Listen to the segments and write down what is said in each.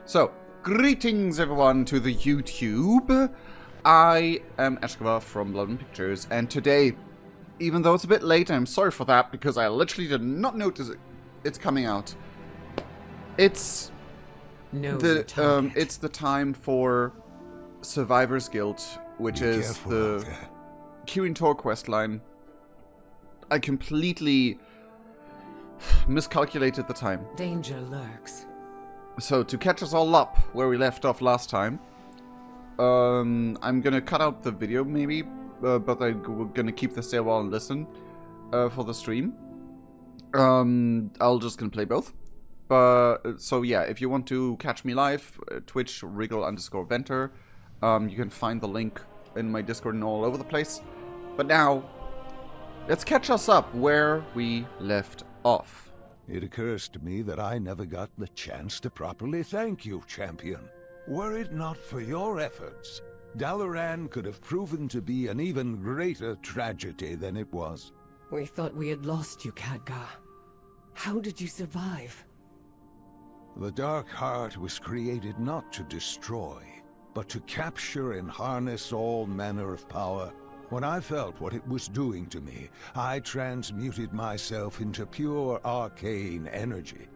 So, greetings everyone to the YouTube. I am Ashkava from Bloodmoon Pictures, and today, even though it's a bit late, I'm sorry for that, because I literally did not notice it's coming out. It's it's the time for Survivor's Guild, which is the Kirin Tor questline. I completely miscalculated the time. Danger lurks. So, to catch us all up where we left off last time, I'm gonna cut out the video maybe, but we're gonna keep the stay while and listen for the stream. I'll just gonna play both. But so yeah, if you want to catch me live, Twitch Wriggle_Venter. You can find the link in my Discord and all over the place. But now, let's catch us up where we left off. It occurs to me that I never got the chance to properly thank you, champion. Were it not for your efforts, Dalaran could have proven to be an even greater tragedy than it was. We thought we had lost you, Khadgar. How did you survive? The Dark Heart was created not to destroy, but to capture and harness all manner of power. When I felt what it was doing to me, I transmuted myself into pure arcane energy.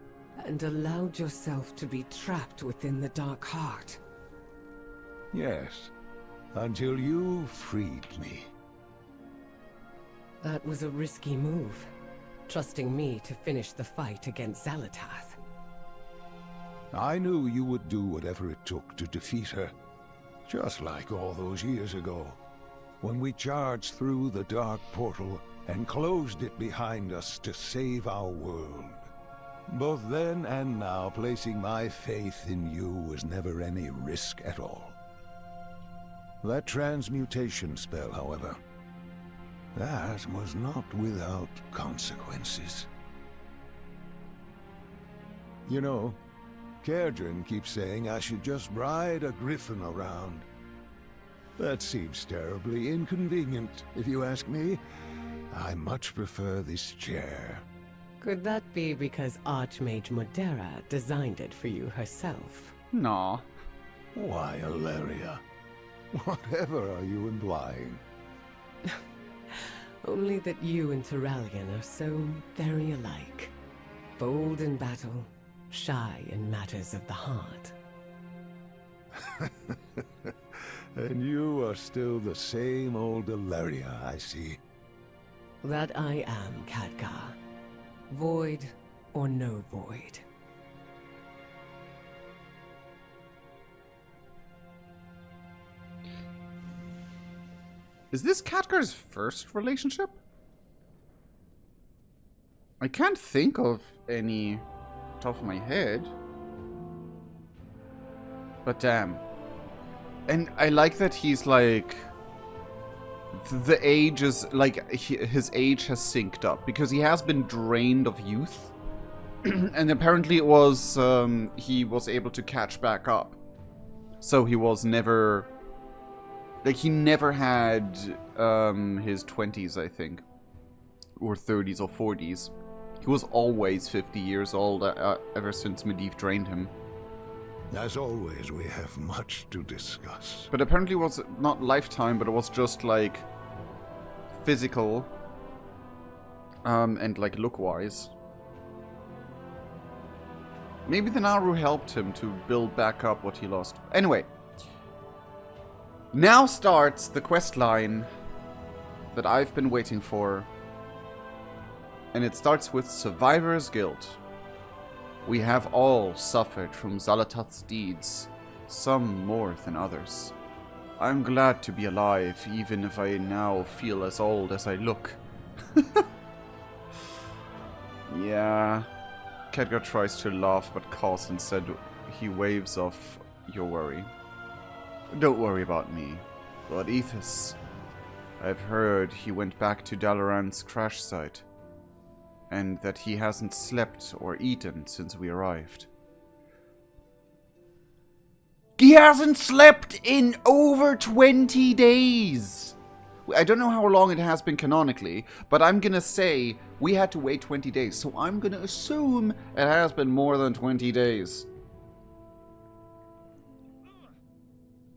And allowed yourself to be trapped within the Dark Heart. Yes, until you freed me. That was a risky move, trusting me to finish the fight against xal'atath. I knew you would do whatever it took to defeat her, just like all those years ago, when we charged through the dark portal and closed it behind us to save our world. Both then and now, placing my faith in you was never any risk at all. That transmutation spell, however, that was not without consequences. You know, Kerdrin keeps saying I should just ride a griffin around. That seems terribly inconvenient, if you ask me. I much prefer this chair. Could that be because Archmage Modera designed it for you herself? Nah. Why, Alleria? Whatever are you implying? Only that you and Terralion are so very alike. Bold in battle, shy in matters of the heart. And you are still the same old Alleria, I see. That I am, Khadgar. Void or no void. Is this Khadgar's first relationship? I can't think of any top of my head. But damn. And I like that he's like, the age is like, his age has synced up because he has been drained of youth. And apparently it was, he was able to catch back up. So he was never, like he never had his 20s, I think. Or 30s or 40s. He was always 50 years old ever since Medivh drained him. As always, we have much to discuss. But apparently it was not lifetime, but it was just like physical and like look-wise. Maybe the Naru helped him to build back up what he lost. Anyway, now starts the quest line that I've been waiting for. And it starts with Survivor's Guild. We have all suffered from xal'atath's deeds, some more than others. I'm glad to be alive, even if I now feel as old as I look. Yeah. Khadgar tries to laugh, but Cos instead he waves off your worry. Don't worry about me, Lord Ethos. I've heard he went back to Dalaran's crash site, and that he hasn't slept or eaten since we arrived. He hasn't slept in over 20 days! I don't know how long it has been canonically, but I'm gonna say we had to wait 20 days, so I'm gonna assume it has been more than 20 days.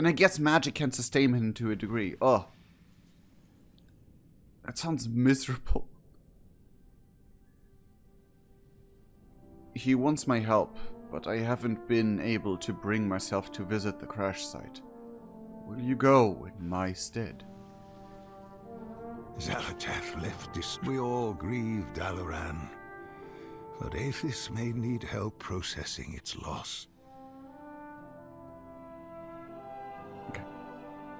And I guess magic can sustain him to a degree. Oh. That sounds miserable. He wants my help, but I haven't been able to bring myself to visit the crash site. Will you go in my stead? Xal'atath left this. We all grieve Dalaran. But Aethys may need help processing its loss. Okay.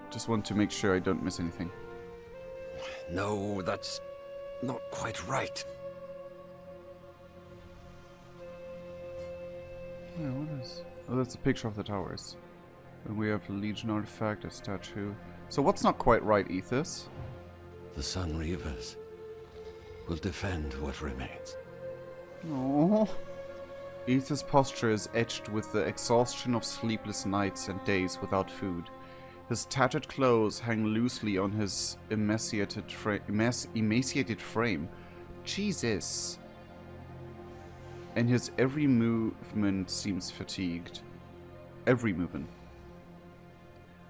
Just want to make sure I don't miss anything. No, that's not quite right. Yeah, what is... Oh, that's a picture of the towers. And we have a Legion artifact, a statue. So what's not quite right, Aethys? The Sun Reavers will defend what remains. Oh. Aethys' posture is etched with the exhaustion of sleepless nights and days without food. His tattered clothes hang loosely on his emaciated frame. Jesus. And his every movement seems fatigued. Every movement.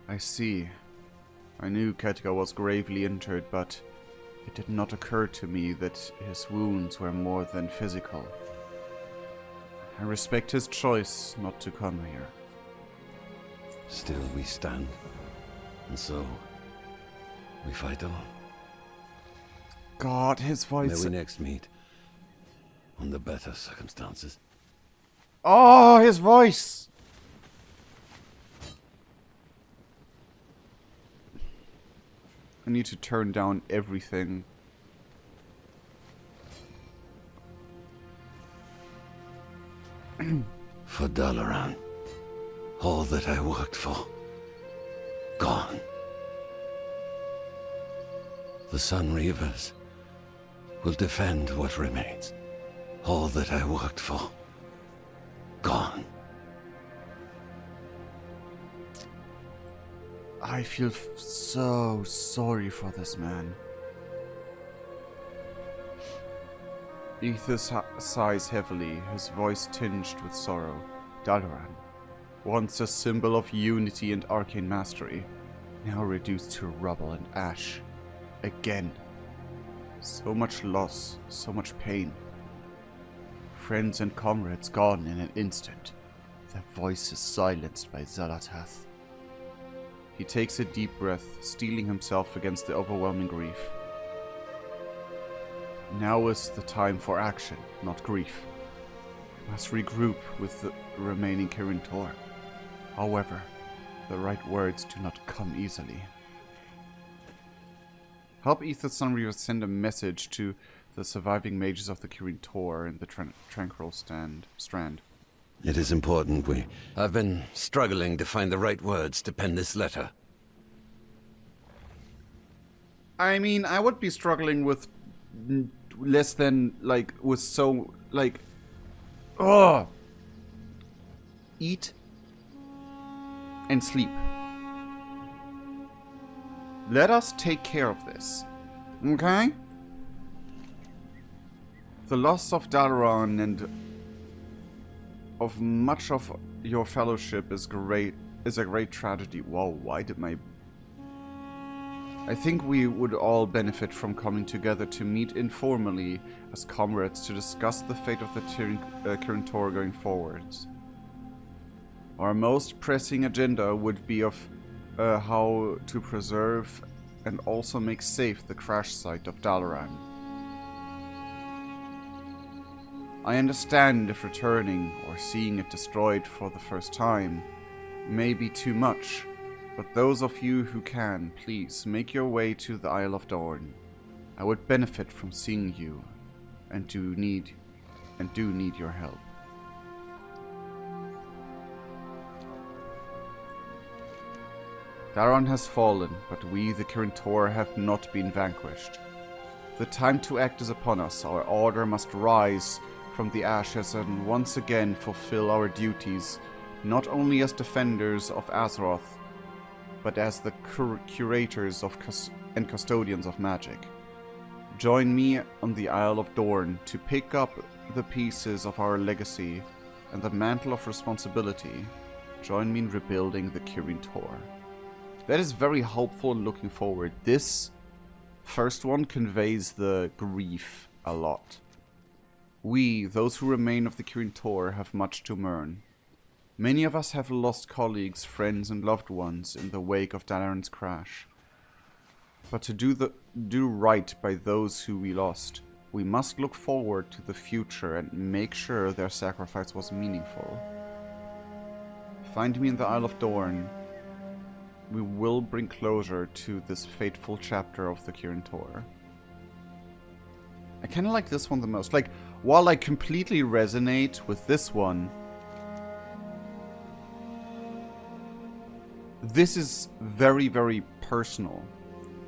I see. I knew Ketka was gravely injured, but it did not occur to me that his wounds were more than physical. I respect his choice not to come here. Still we stand. And so, we fight on. God, his voice... May we next meet under better circumstances. Oh, his voice! I need to turn down everything. For Dalaran, all that I worked for, gone. The Sun Reavers will defend what remains. All that I worked for, gone. I feel so sorry for this man. Aethys sighs heavily, his voice tinged with sorrow. Dalaran, once a symbol of unity and arcane mastery, now reduced to rubble and ash. Again. So much loss, so much pain. Friends and comrades gone in an instant. Their voices silenced by Xal'atath. He takes a deep breath, steeling himself against the overwhelming grief. Now is the time for action, not grief. We must regroup with the remaining Kirin Tor. However, the right words do not come easily. Help Aethys Sunreaver send a message to the surviving mages of the Kirin Tor in the Tranquil Strand. It is important I've been struggling to find the right words to pen this letter. I mean, I would be struggling with less than, like, with so, like... Ugh! Eat and sleep. Let us take care of this. Okay? The loss of Dalaran and of much of your fellowship is a great tragedy. Whoa, why did my... I think we would all benefit from coming together to meet informally as comrades to discuss the fate of the Kirin Tor going forwards. Our most pressing agenda would be of how to preserve and also make safe the crash site of Dalaran. I understand if returning or seeing it destroyed for the first time may be too much, but those of you who can, please make your way to the Isle of Dorn. I would benefit from seeing you, and do need your help. Dalaran has fallen, but we, the Kirin Tor, have not been vanquished. The time to act is upon us. Our order must rise from the ashes and once again fulfill our duties, not only as defenders of Azeroth, but as the curators of and custodians of magic. Join me on the Isle of Dorn to pick up the pieces of our legacy and the mantle of responsibility. Join me in rebuilding the Kirin Tor. That is very hopeful and looking forward. This first one conveys the grief a lot. We, those who remain of the Kirin Tor, have much to mourn. Many of us have lost colleagues, friends, and loved ones in the wake of Dalaran's crash. But to do right by those who we lost, we must look forward to the future and make sure their sacrifice was meaningful. Find me in the Isle of Dorn. We will bring closure to this fateful chapter of the Kirin Tor. I kind of like this one the most. Like, while I completely resonate with this one, this is very, very personal.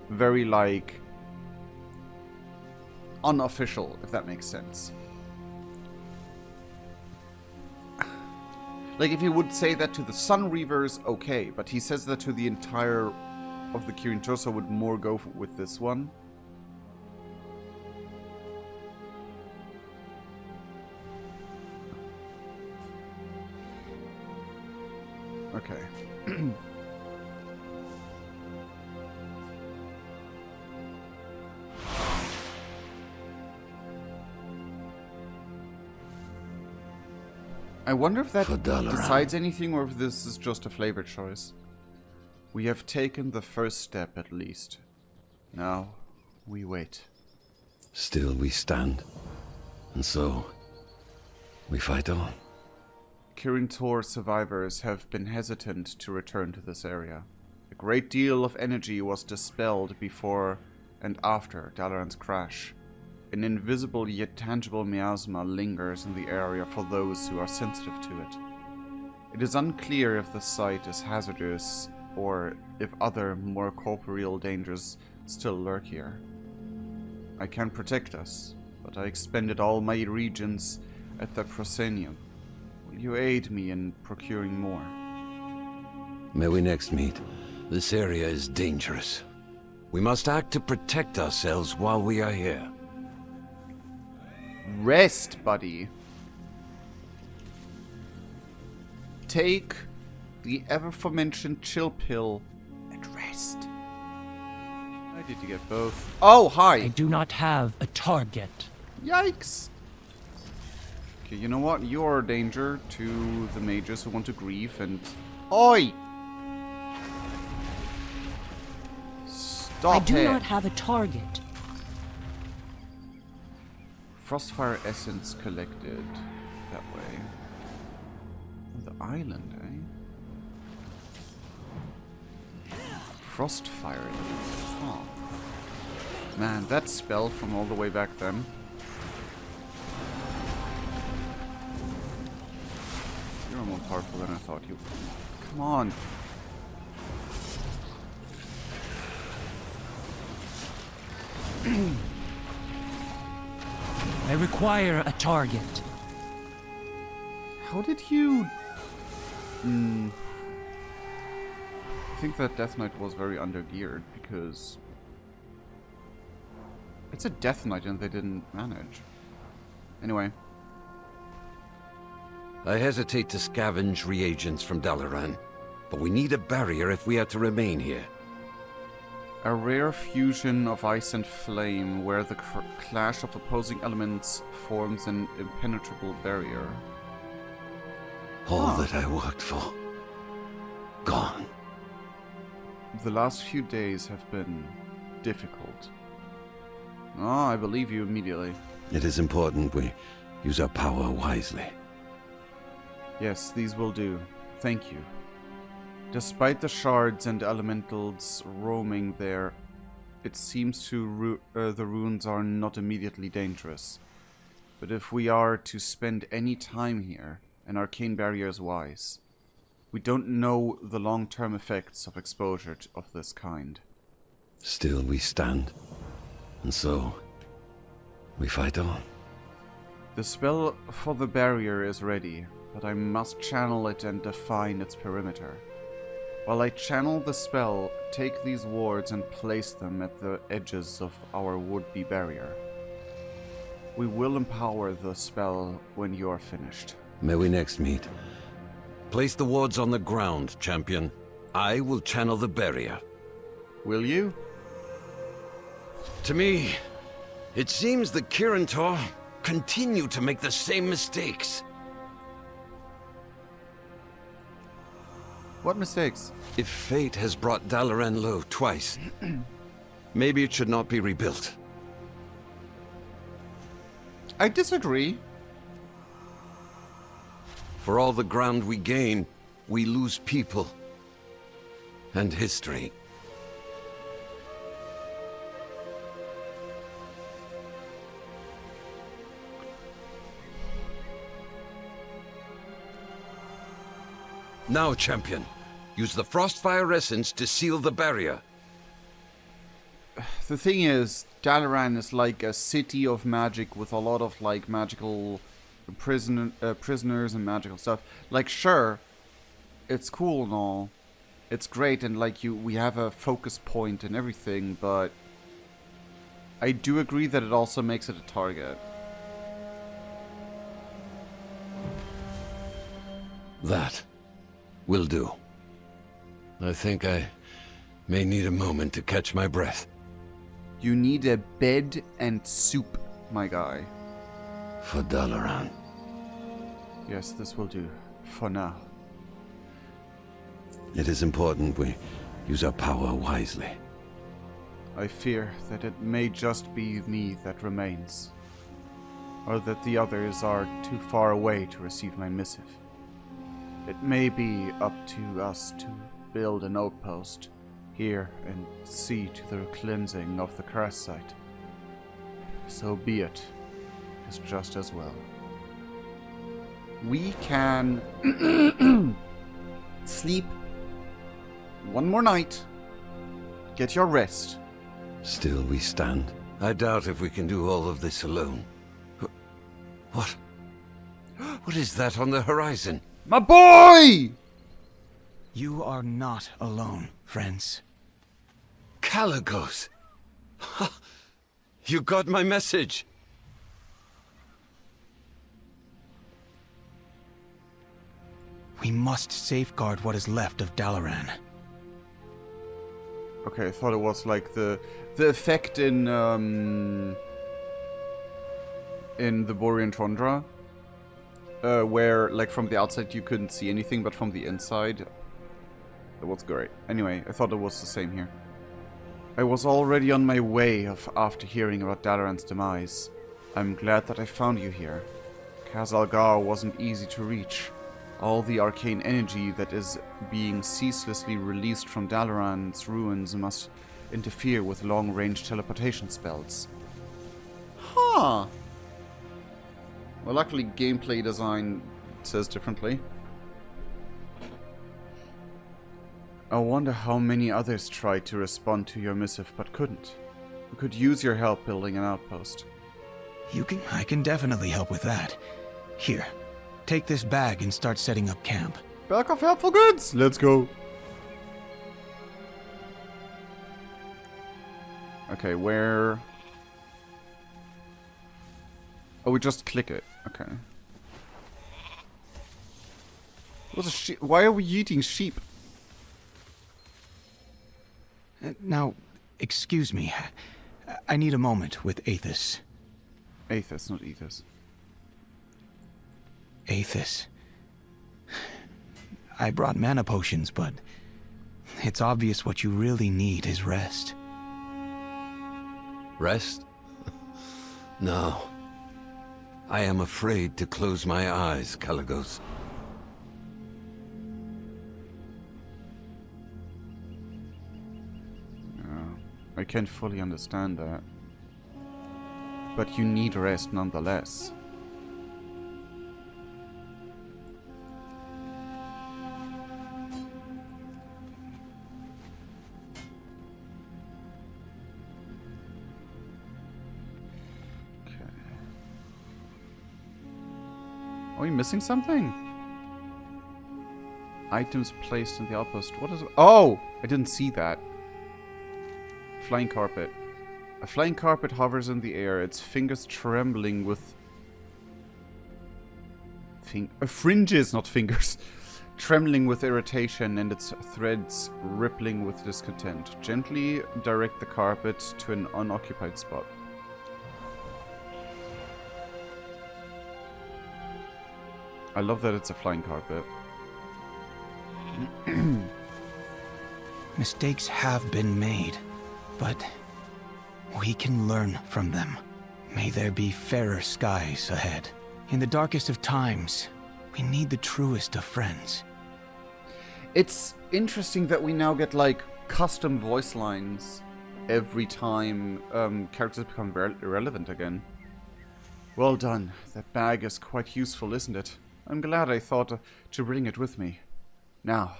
Very, like, unofficial, if that makes sense. Like, if he would say that to the Sun Reavers, okay, but he says that to the entire of the Kirin Tor, so I would more go with this one. Okay. I wonder if that decides anything or if this is just a flavor choice. We have taken the first step at least. Now, we wait. Still we stand. And so, we fight on. Kirin Tor survivors have been hesitant to return to this area. A great deal of energy was dispelled before and after Dalaran's crash. An invisible yet tangible miasma lingers in the area for those who are sensitive to it. It is unclear if the site is hazardous or if other, more corporeal dangers still lurk here. I can protect us, but I expended all my regions at the proscenium. Will you aid me in procuring more? May we next meet. This area is dangerous. We must act to protect ourselves while we are here. Rest, buddy. Take the ever-aforementioned chill pill and rest. I did you get both? Oh, hi! I do not have a target. Yikes! Okay, you know what? You're a danger to the mages who want to grieve and... Oi! Stop I do it! not have a target. Frostfire essence collected that way. On the island, eh? Frostfire. Oh. Man, that spell from all the way back then. You're more powerful than I thought you would. Come on. I require a target. How did you... I think that Death Knight was very undergeared because... It's a Death Knight and they didn't manage. Anyway. I hesitate to scavenge reagents from Dalaran, but we need a barrier if we are to remain here. A rare fusion of ice and flame where the clash of opposing elements forms an impenetrable barrier. All that I worked for, gone. The last few days have been difficult. Oh, I believe you immediately. It is important we use our power wisely. Yes, these will do. Thank you. Despite the shards and elementals roaming there, it seems the ruins are not immediately dangerous. But if we are to spend any time here, an arcane barrier is wise. We don't know the long-term effects of exposure of this kind. Still we stand. And so, we fight on. The spell for the barrier is ready, but I must channel it and define its perimeter. While I channel the spell, take these wards and place them at the edges of our would-be barrier. We will empower the spell when you are finished. May we next meet. Place the wards on the ground, champion. I will channel the barrier. Will you? To me, it seems the Kirin Tor continue to make the same mistakes. What mistakes? If fate has brought Dalaran low twice, maybe it should not be rebuilt. I disagree. For all the ground we gain, we lose people and history. Now, champion, use the Frostfire Essence to seal the barrier. The thing is, Dalaran is like a city of magic with a lot of like magical prisoners and magical stuff. Like, sure, it's cool and all, it's great, and like we have a focus point and everything, but I do agree that it also makes it a target. That will do. I think I may need a moment to catch my breath. You need a bed and soup, my guy. For Dalaran. Yes, this will do. For now. It is important we use our power wisely. I fear that it may just be me that remains. Or that the others are too far away to receive my missive. It may be up to us to build an outpost here and see to the cleansing of the curse site. So be it. It's just as well. We can sleep one more night. Get your rest. Still we stand. I doubt if we can do all of this alone. What? What is that on the horizon? My boy! You are not alone, friends. Caligos! You got my message! We must safeguard what is left of Dalaran. Okay, I thought it was like the effect in the Borean Tundra, where like from the outside you couldn't see anything, but from the inside, it was great. Anyway, I thought it was the same here. I was already on my way after hearing about Dalaran's demise. I'm glad that I found you here. Khazalgar wasn't easy to reach. All the arcane energy that is being ceaselessly released from Dalaran's ruins must interfere with long-range teleportation spells. Huh. Well, luckily gameplay design says differently. I wonder how many others tried to respond to your missive but couldn't. We could use your help building an outpost. I can definitely help with that. Here, take this bag and start setting up camp. Bag of helpful goods! Let's go! Okay, where... Oh, we just click it. Okay. What's a sheep? Why are we eating sheep? Now, excuse me. I need a moment with Athos. Athos, not Ethos. Athos. I brought mana potions, but it's obvious what you really need is rest. Rest? No. I am afraid to close my eyes, Caligos. I can fully understand that. But you need rest nonetheless. Okay. Are we missing something? Items placed in the outpost. What is it? Oh! I didn't see that. Flying carpet. A flying carpet hovers in the air, its fingers trembling with... fringes, not fingers. trembling with irritation and its threads rippling with discontent. Gently direct the carpet to an unoccupied spot. I love that it's a flying carpet. Mistakes have been made, but we can learn from them. May there be fairer skies ahead. In the darkest of times, we need the truest of friends. It's interesting that we now get, like, custom voice lines every time characters become irrelevant again. Well done. That bag is quite useful, isn't it? I'm glad I thought to bring it with me. Now,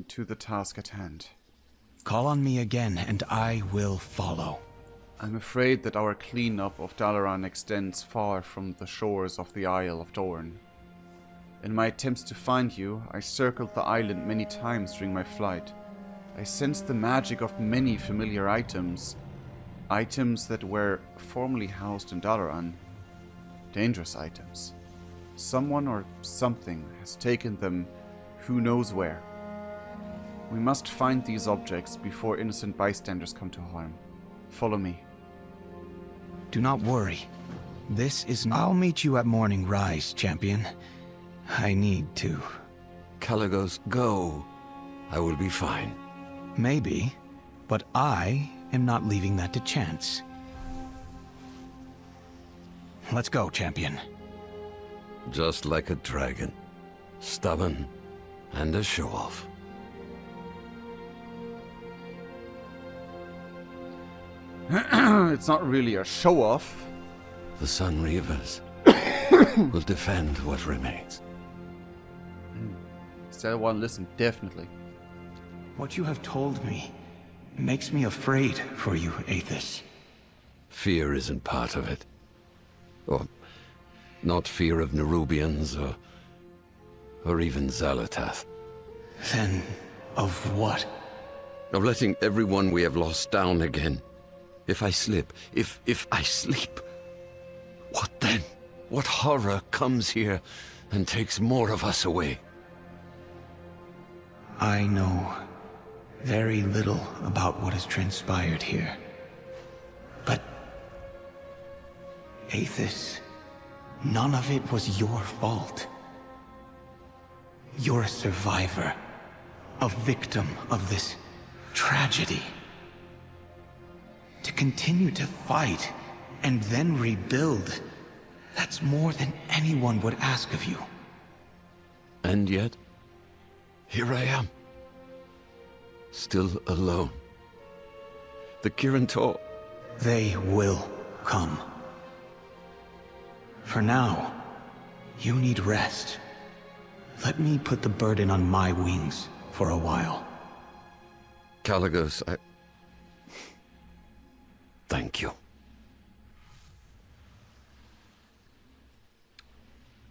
to the task at hand. Call on me again, and I will follow. I'm afraid that our cleanup of Dalaran extends far from the shores of the Isle of Dorne. In my attempts to find you, I circled the island many times during my flight. I sensed the magic of many familiar items. Items that were formerly housed in Dalaran. Dangerous items. Someone or something has taken them who knows where. We must find these objects before innocent bystanders come to harm. Follow me. Do not worry. I'll meet you at morning rise, champion. I need to. Caligos, go. I will be fine. Maybe, but I am not leaving that to chance. Let's go, champion. Just like a dragon. Stubborn and a show-off. It's not really a show-off. The Sun Reavers will defend what remains. Still want to listen, definitely. What you have told me makes me afraid for you, Aethys. Fear isn't part of it. Or not fear of Nerubians or even xal'atath. Then, of what? Of letting everyone we have lost down again. If I slip, if I sleep, what then? What horror comes here and takes more of us away? I know very little about what has transpired here. But, Aethys, none of it was your fault. You're a survivor, a victim of this tragedy. To continue to fight and then rebuild, that's more than anyone would ask of you. And yet, here I am. Still alone. The Kirin Tor. They will come. For now, you need rest. Let me put the burden on my wings for a while. Caligos, thank you.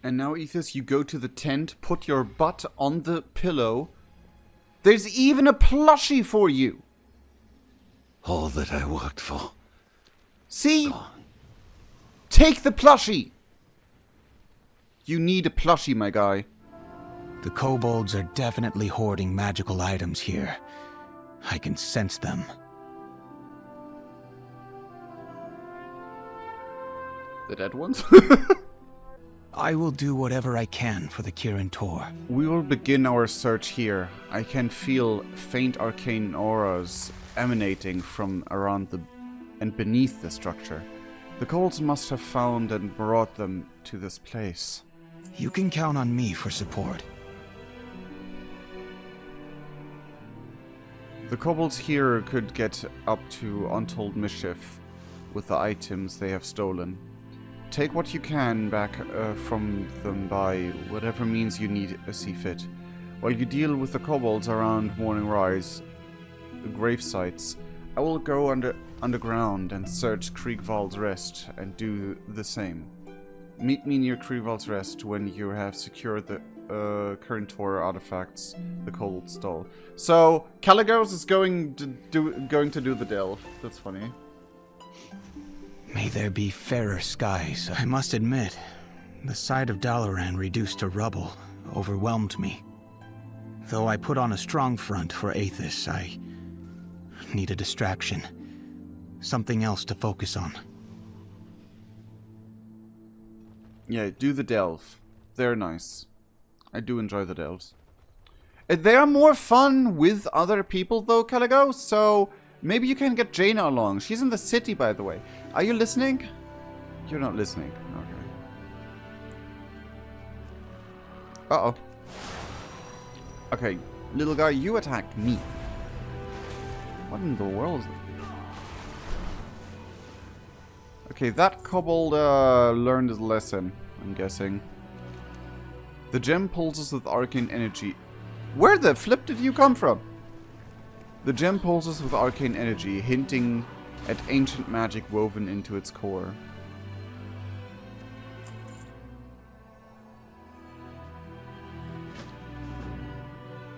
And now, Aethys, you go to the tent, put your butt on the pillow. There's even a plushie for you! All that I worked for. See? Gone. Take the plushie! You need a plushie, my guy. The kobolds are definitely hoarding magical items here. I can sense them. The dead ones? I will do whatever I can for the Kirin Tor. We will begin our search here. I can feel faint arcane auras emanating from around and beneath the structure. The kobolds must have found and brought them to this place. You can count on me for support. The kobolds here could get up to untold mischief with the items they have stolen. Take what you can back from them by whatever means you see fit. While you deal with the kobolds around Morning Rise, the grave sites, I will go underground and search Kriegwald's Rest and do the same. Meet me near Kriegwald's Rest when you have secured the Kirin Tor artifacts the kobolds stole. So Caligos is going to do the delve. That's funny. May there be fairer skies. I must admit, the sight of Dalaran reduced to rubble overwhelmed me. Though I put on a strong front for Athos, I need a distraction. Something else to focus on. Yeah, do the delve. They're nice. I do enjoy the delves. They are more fun with other people though, Caligo, so maybe you can get Jaina along. She's in the city, by the way. Are you listening? You're not listening. Okay. Uh-oh. Okay, little guy, you attack me. What in the world is it? Okay, that kobold learned his lesson, I'm guessing. The gem pulses with arcane energy. Where the flip did you come from? The gem pulses with arcane energy, hinting at ancient magic woven into its core.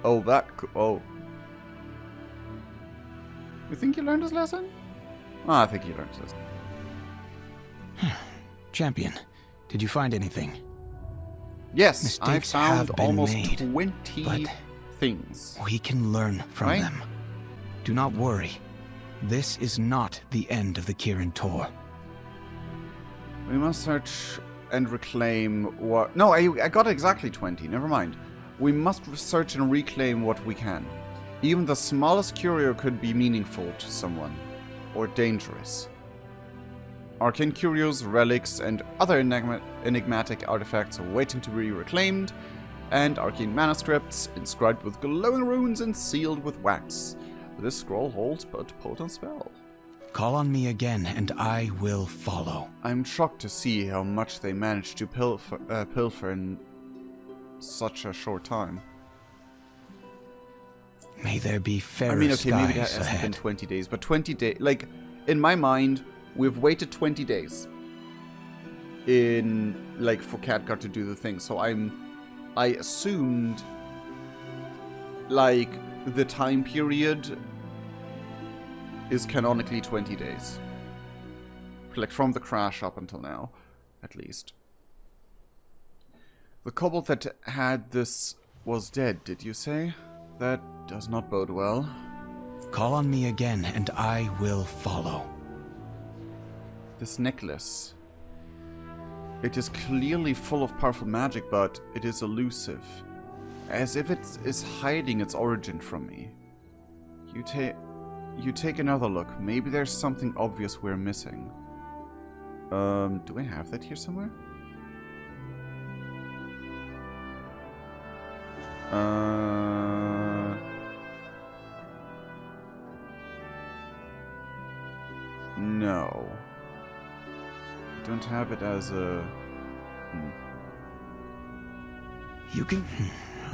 Oh, oh. You think you learned his lesson? I think he learned his lesson. Champion, did you find anything? Yes, Mistakes I have found been almost made, 20 things. We can learn from Right? them. Do not worry. This is not the end of the Kirin Tor. We must search and reclaim what... No, I got exactly 20. Never mind. We must search and reclaim what we can. Even the smallest curio could be meaningful to someone. Or dangerous. Arcane curios, relics, and other enigmatic artifacts are waiting to be reclaimed. And arcane manuscripts, inscribed with glowing runes and sealed with wax. This scroll holds but potent spell. Call on me again, and I will follow. I'm shocked to see how much they managed to pilfer in such a short time. May there be fairer I mean, okay, maybe that skies hasn't been ahead. 20 days, but 20 days... Like, in my mind, we've waited 20 days for Khadgar to do the thing, so I assumed, like, the time period is canonically 20 days. Like, from the crash up until now, at least. The kobold that had this was dead, did you say? That does not bode well. Call on me again, and I will follow. This necklace. It is clearly full of powerful magic, but it is elusive. As if it is hiding its origin from me. You take another look. Maybe there's something obvious we're missing. Do I have that here somewhere? No. I don't have it as a... You can...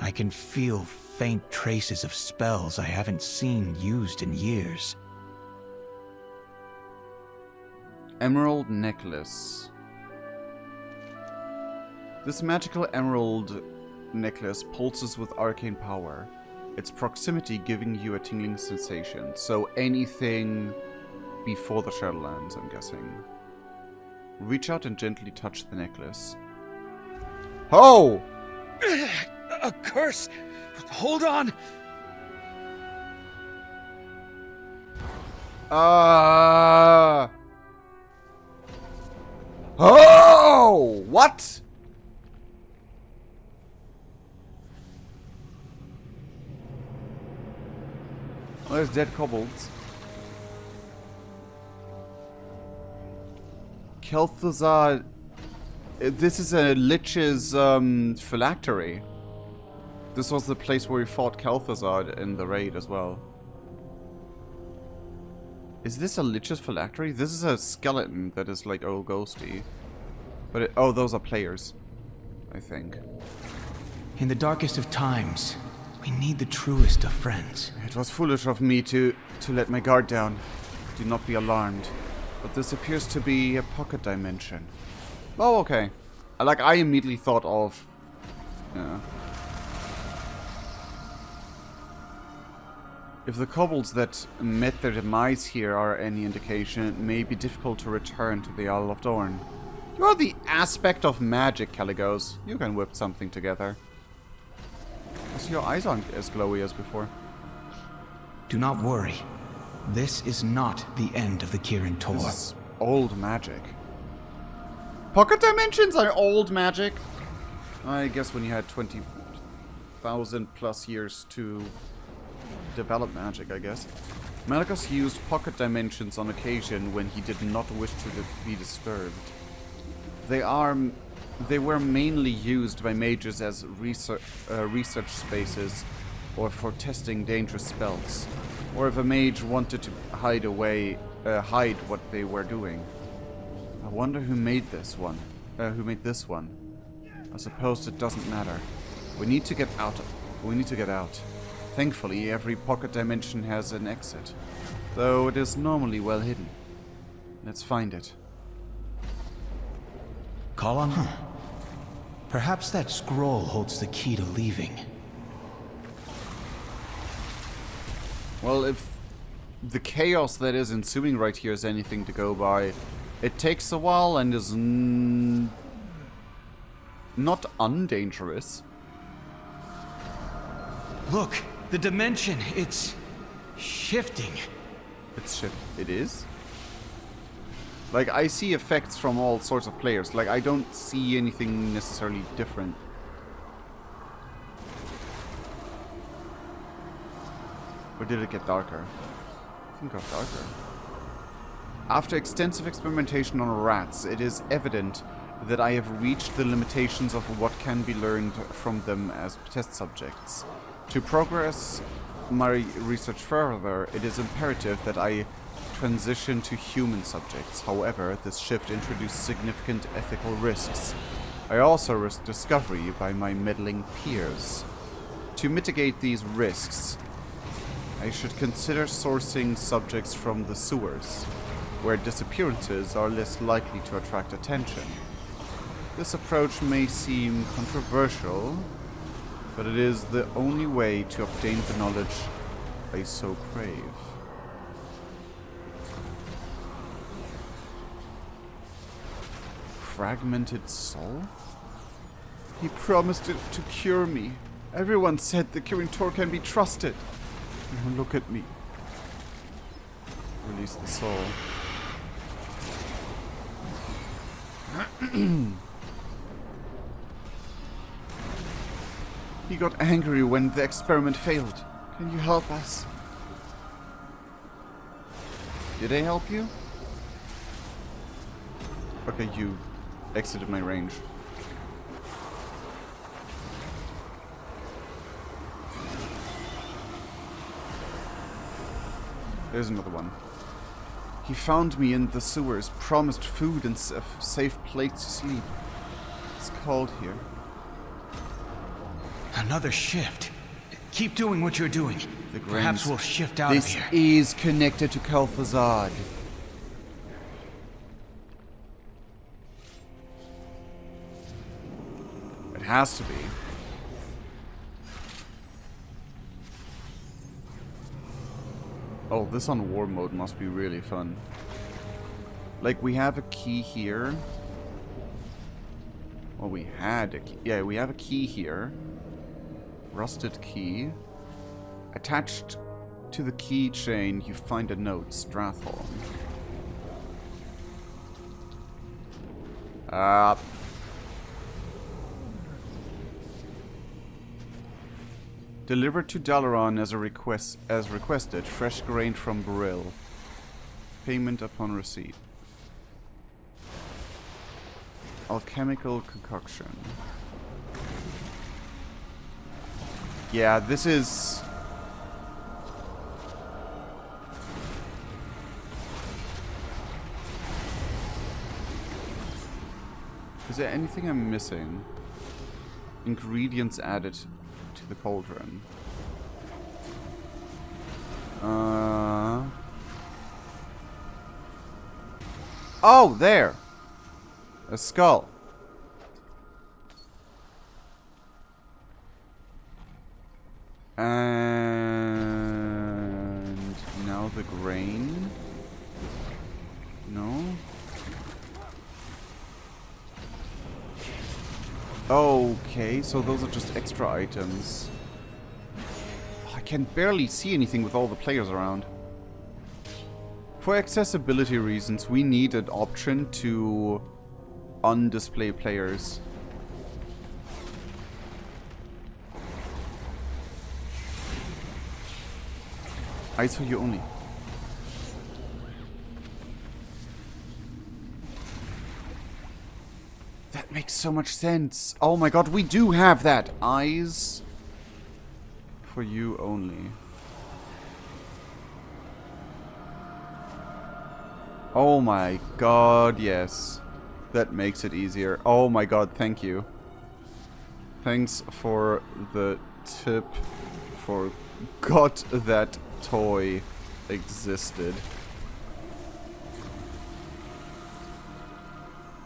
I can feel faint traces of spells I haven't seen used in years. Emerald necklace. This magical emerald necklace pulses with arcane power. Its proximity giving you a tingling sensation. So anything before the Shadowlands, I'm guessing. Reach out and gently touch the necklace. Oh! A curse! Hold on! Oh! What? Oh, there's dead kobolds. Kel'Thuzad. This is a Lich's phylactery. This was the place where we fought Kel'Thuzad in the raid as well. Is this a Lich's phylactery? This is a skeleton that is like old ghosty. But oh, those are players, I think. In the darkest of times, we need the truest of friends. It was foolish of me to let my guard down. Do not be alarmed. But this appears to be a pocket dimension. Oh, okay. I immediately thought of... Yeah. If the kobolds that met their demise here are any indication, it may be difficult to return to the Isle of Dorn. You are the aspect of magic, Caligos. You can whip something together. notice your eyes aren't as glowy as before. Do not worry. This is not the end of the Kirin Tor. This is old magic. Pocket dimensions are old magic. I guess when you had 20,000 plus years to develop magic, I guess. Malgus used pocket dimensions on occasion when he did not wish to be disturbed. They were mainly used by mages as research spaces or for testing dangerous spells, or if a mage wanted to hide what they were doing. I wonder who made this one. I suppose it doesn't matter. We need to get out. Thankfully, every pocket dimension has an exit, though it is normally well hidden. Let's find it. Call on her. Perhaps that scroll holds the key to leaving. Well, if the chaos that is ensuing right here is anything to go by, it takes a while and is not undangerous. Look, the dimension, it's shifting. It is? Like, I see effects from all sorts of players. Like, I don't see anything necessarily different. Or did it get darker? I think it got darker. After extensive experimentation on rats, it is evident that I have reached the limitations of what can be learned from them as test subjects. To progress my research further, it is imperative that I transition to human subjects. However, this shift introduced significant ethical risks. I also risk discovery by my meddling peers. To mitigate these risks, I should consider sourcing subjects from the sewers, where disappearances are less likely to attract attention. This approach may seem controversial, but it is the only way to obtain the knowledge I so crave. Fragmented soul? He promised it to cure me. Everyone said the Kirin Tor can be trusted. Now look at me. Release the soul. He got angry when the experiment failed. Can you help us? Did I help you? Okay, you exited my range. There's another one. He found me in the sewers, promised food and a safe place to sleep. It's cold here. Another shift. Keep doing what you're doing. Perhaps we'll shift out of here. This is connected to Kel'Thuzad. It has to be. Oh, this on war mode must be really fun. Like, we have a key here. Well, we had a key. Yeah, we have a key here. Rusted key. Attached to the keychain, you find a note. Stratholm. Delivered to Dalaran as requested. Fresh grain from Brill. Payment upon receipt. Alchemical concoction. Yeah, this is... Is there anything I'm missing? Ingredients added to the cauldron. Oh, there! A skull. And now the grain. No. Okay, so those are just extra items. can barely see anything with all the players around. For accessibility reasons, we need an option to undisplay players. Eyes for you only. That makes so much sense. Oh my god, we do have that. Eyes for you only. Oh my god, yes. That makes it easier. Oh my god, thank you. Thanks for the tip. Forgot that toy existed.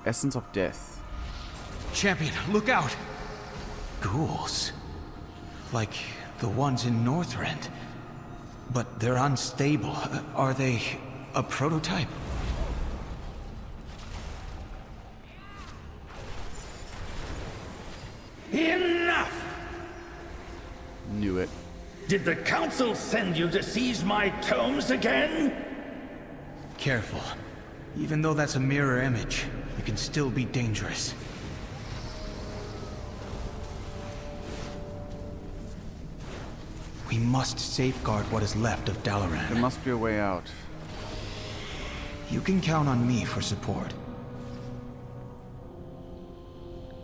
Essence of Death. Champion, look out! Ghouls. Like the ones in Northrend. But they're unstable. Are they a prototype? Enough! Knew it. Did the Council send you to seize my tomes again? Careful. Even though that's a mirror image, it can still be dangerous. We must safeguard what is left of Dalaran. There must be a way out. You can count on me for support.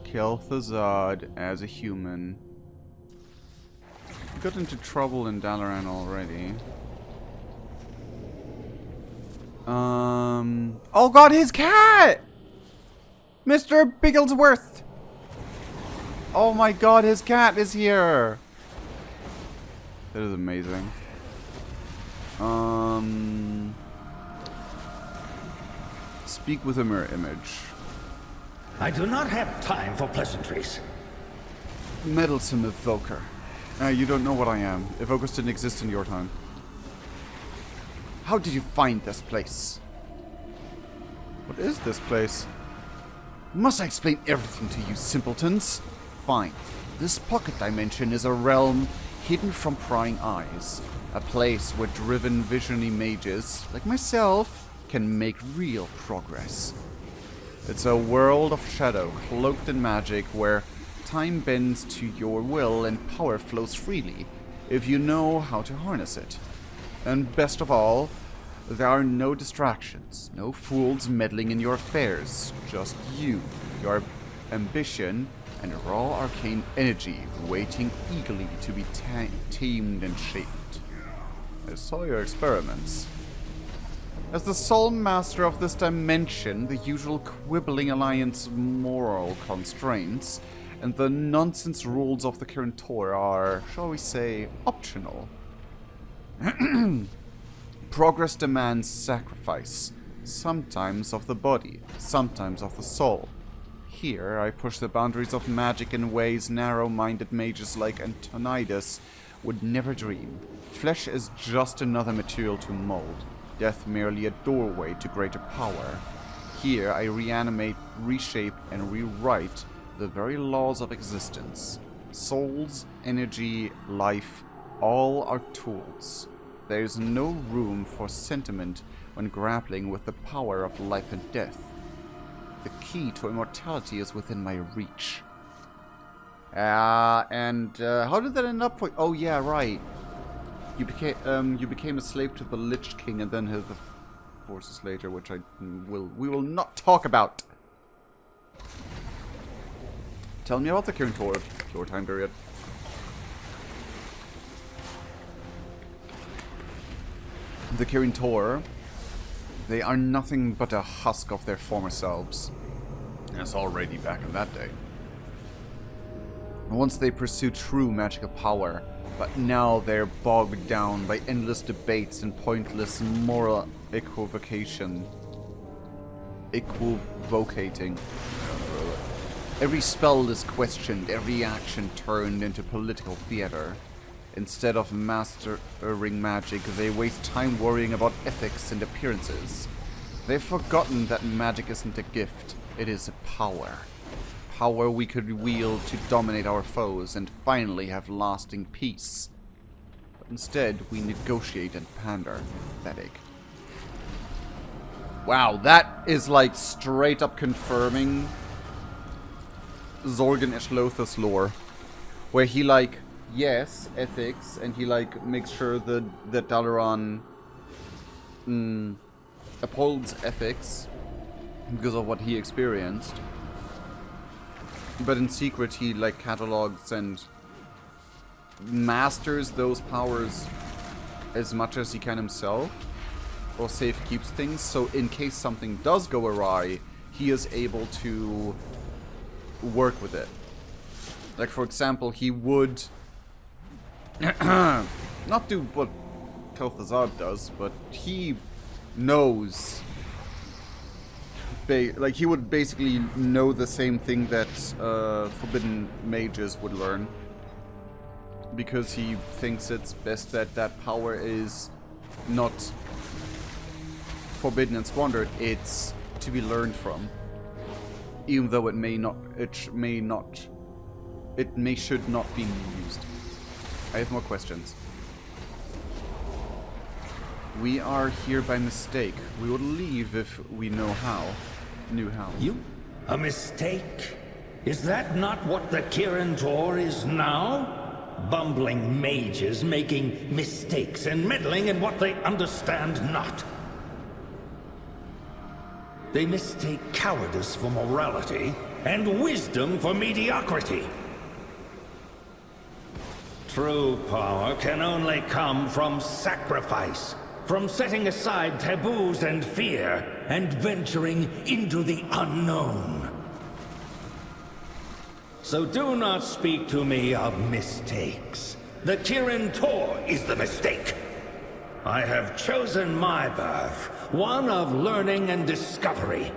Kel'Thuzad as a human. We got into trouble in Dalaran already. Oh god, his cat! Mr. Bigglesworth! Oh my god, his cat is here! That is amazing. Speak with a mirror image. I do not have time for pleasantries. Meddlesome evoker. You don't know what I am. Evokers didn't exist in your time. How did you find this place? What is this place? Must I explain everything to you, simpletons? Fine. This pocket dimension is a realm hidden from prying eyes. A place where driven visionary mages, like myself, can make real progress. It's a world of shadow, cloaked in magic, where time bends to your will and power flows freely, if you know how to harness it. And best of all, there are no distractions, no fools meddling in your affairs, just you, your ambition, and raw arcane energy waiting eagerly to be tamed and shaped. I saw your experiments. As the sole master of this dimension, the usual quibbling alliance moral constraints and the nonsense rules of the Kirin Tor are, shall we say, optional. Progress demands sacrifice, sometimes of the body, sometimes of the soul. Here, I push the boundaries of magic in ways narrow-minded mages like Antonidas would never dream. Flesh is just another material to mold, death merely a doorway to greater power. Here, I reanimate, reshape, and rewrite the very laws of existence. Souls, energy, life, all are tools. There is no room for sentiment when grappling with the power of life and death. The key to immortality is within my reach. How did that end up for? Oh yeah, right. You became a slave to the Lich King and then hid the forces later, which we will not talk about. Tell me about the Kirin Tor, your time period. The Kirin Tor, they are nothing but a husk of their former selves. As already back in that day. Once they pursued true magical power, but now they're bogged down by endless debates and pointless moral equivocating. Every spell is questioned, every action turned into political theater. Instead of mastering magic, they waste time worrying about ethics and appearances. They've forgotten that magic isn't a gift, it is a power. Power we could wield to dominate our foes and finally have lasting peace. Instead, we negotiate and pander. Pathetic. Wow, that is like straight up confirming Zorgan Xal'atath's lore. Where he like, yes, ethics, and he like makes sure that Dalaran upholds ethics because of what he experienced. But in secret he like catalogs and masters those powers as much as he can himself, or safe keeps things, so in case something does go awry, he is able to work with it. Like, for example, he would not do what Kel'Thuzad does, but he knows, like, he would basically know the same thing that forbidden mages would learn, because he thinks it's best that that power is not forbidden and squandered, it's to be learned from. Even though it should not be used. I have more questions. We are here by mistake. We would leave if we knew how. You? A mistake? Is that not what the Kirin Tor is now? Bumbling mages making mistakes and meddling in what they understand not. They mistake cowardice for morality and wisdom for mediocrity. True power can only come from sacrifice, from setting aside taboos and fear, and venturing into the unknown. So do not speak to me of mistakes. The Kirin Tor is the mistake. I have chosen my path, one of learning and discovery.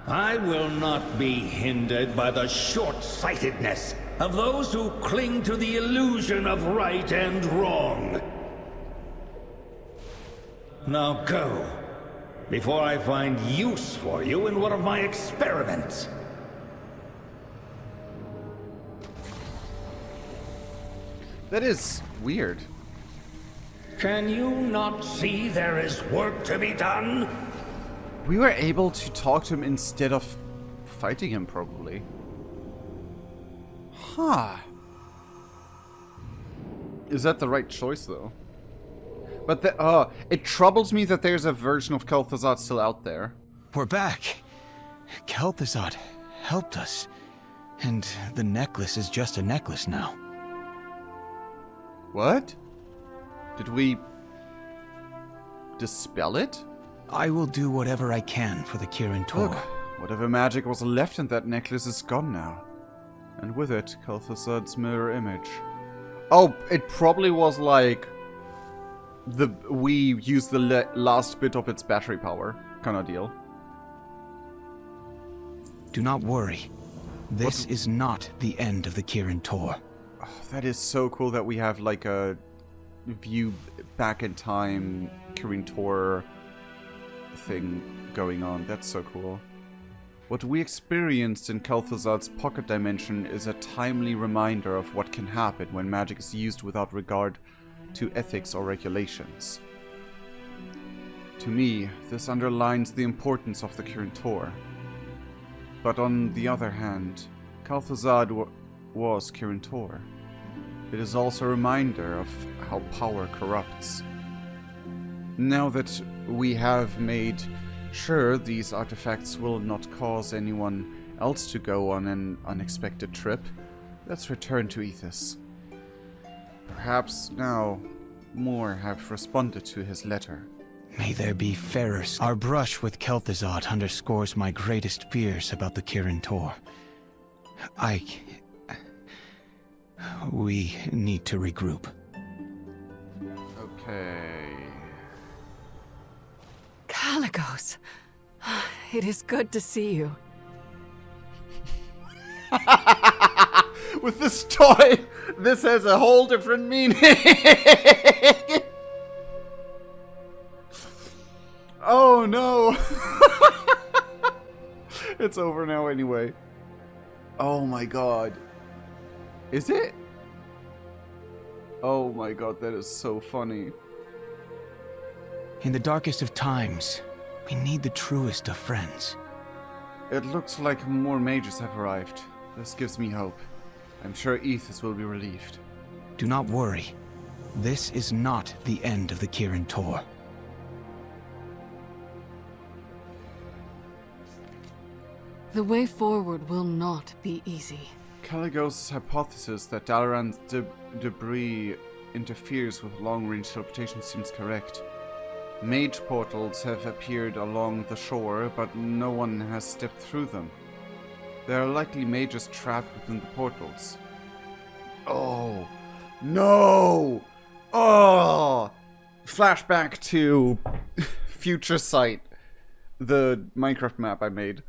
I will not be hindered by the short-sightedness of those who cling to the illusion of right and wrong. Now go, before I find use for you in one of my experiments. That is weird. Can you not see there is work to be done? We were able to talk to him instead of fighting him, probably. Huh. Is that the right choice, though? But it troubles me that there's a version of Kel'Thuzad still out there. We're back. Kel'Thuzad helped us. And the necklace is just a necklace now. What? Did we dispel it? I will do whatever I can for the Kirin Tor. Look, whatever magic was left in that necklace is gone now. And with it, Kel'Thuzad's mirror image. Oh, it probably was like we used the last bit of its battery power kind of deal. Do not worry. This is not the end of the Kirin Tor. Oh, that is so cool that we have like a view back in time Kirin Tor thing going on. That's so cool. What we experienced in Kel'Thuzad's pocket dimension is a timely reminder of what can happen when magic is used without regard to ethics or regulations. To me, this underlines the importance of the Kirin Tor. But on the other hand, Kel'Thuzad was Kirin Tor. It is also a reminder of how power corrupts. Now that we have made sure these artifacts will not cause anyone else to go on an unexpected trip, let's return to Ethos. Perhaps now more have responded to his letter. May there be fairer skies. Our brush with Kel'Thuzad underscores my greatest fears about the Kirin Tor. We need to regroup. Okay. Caligos, it is good to see you. With this toy, this has a whole different meaning. Oh no. It's over now anyway. Oh my god. Is it? Oh my god, that is so funny. In the darkest of times, we need the truest of friends. It looks like more mages have arrived. This gives me hope. I'm sure Ethos will be relieved. Do not worry. This is not the end of the Kirin Tor. The way forward will not be easy. Caligos' hypothesis that Dalaran's debris interferes with long-range teleportation seems correct. Mage portals have appeared along the shore, but no one has stepped through them. There are likely mages trapped within the portals. Oh, no! Oh! Flashback to Future Sight, the Minecraft map I made.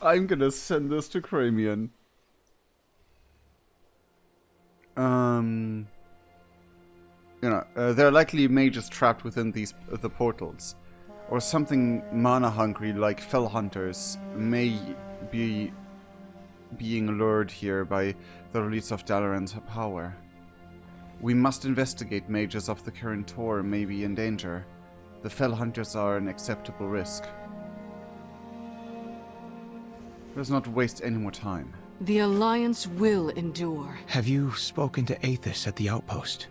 I'm gonna send this to Cramian. There are likely mages trapped within the portals, or something mana-hungry like fell hunters may be being lured here by the release of Dalaran's power. We must investigate. Mages of the Kirin Tor may be in danger. The fell hunters are an acceptable risk. Let's not waste any more time. The Alliance will endure. Have you spoken to Aethys at the outpost?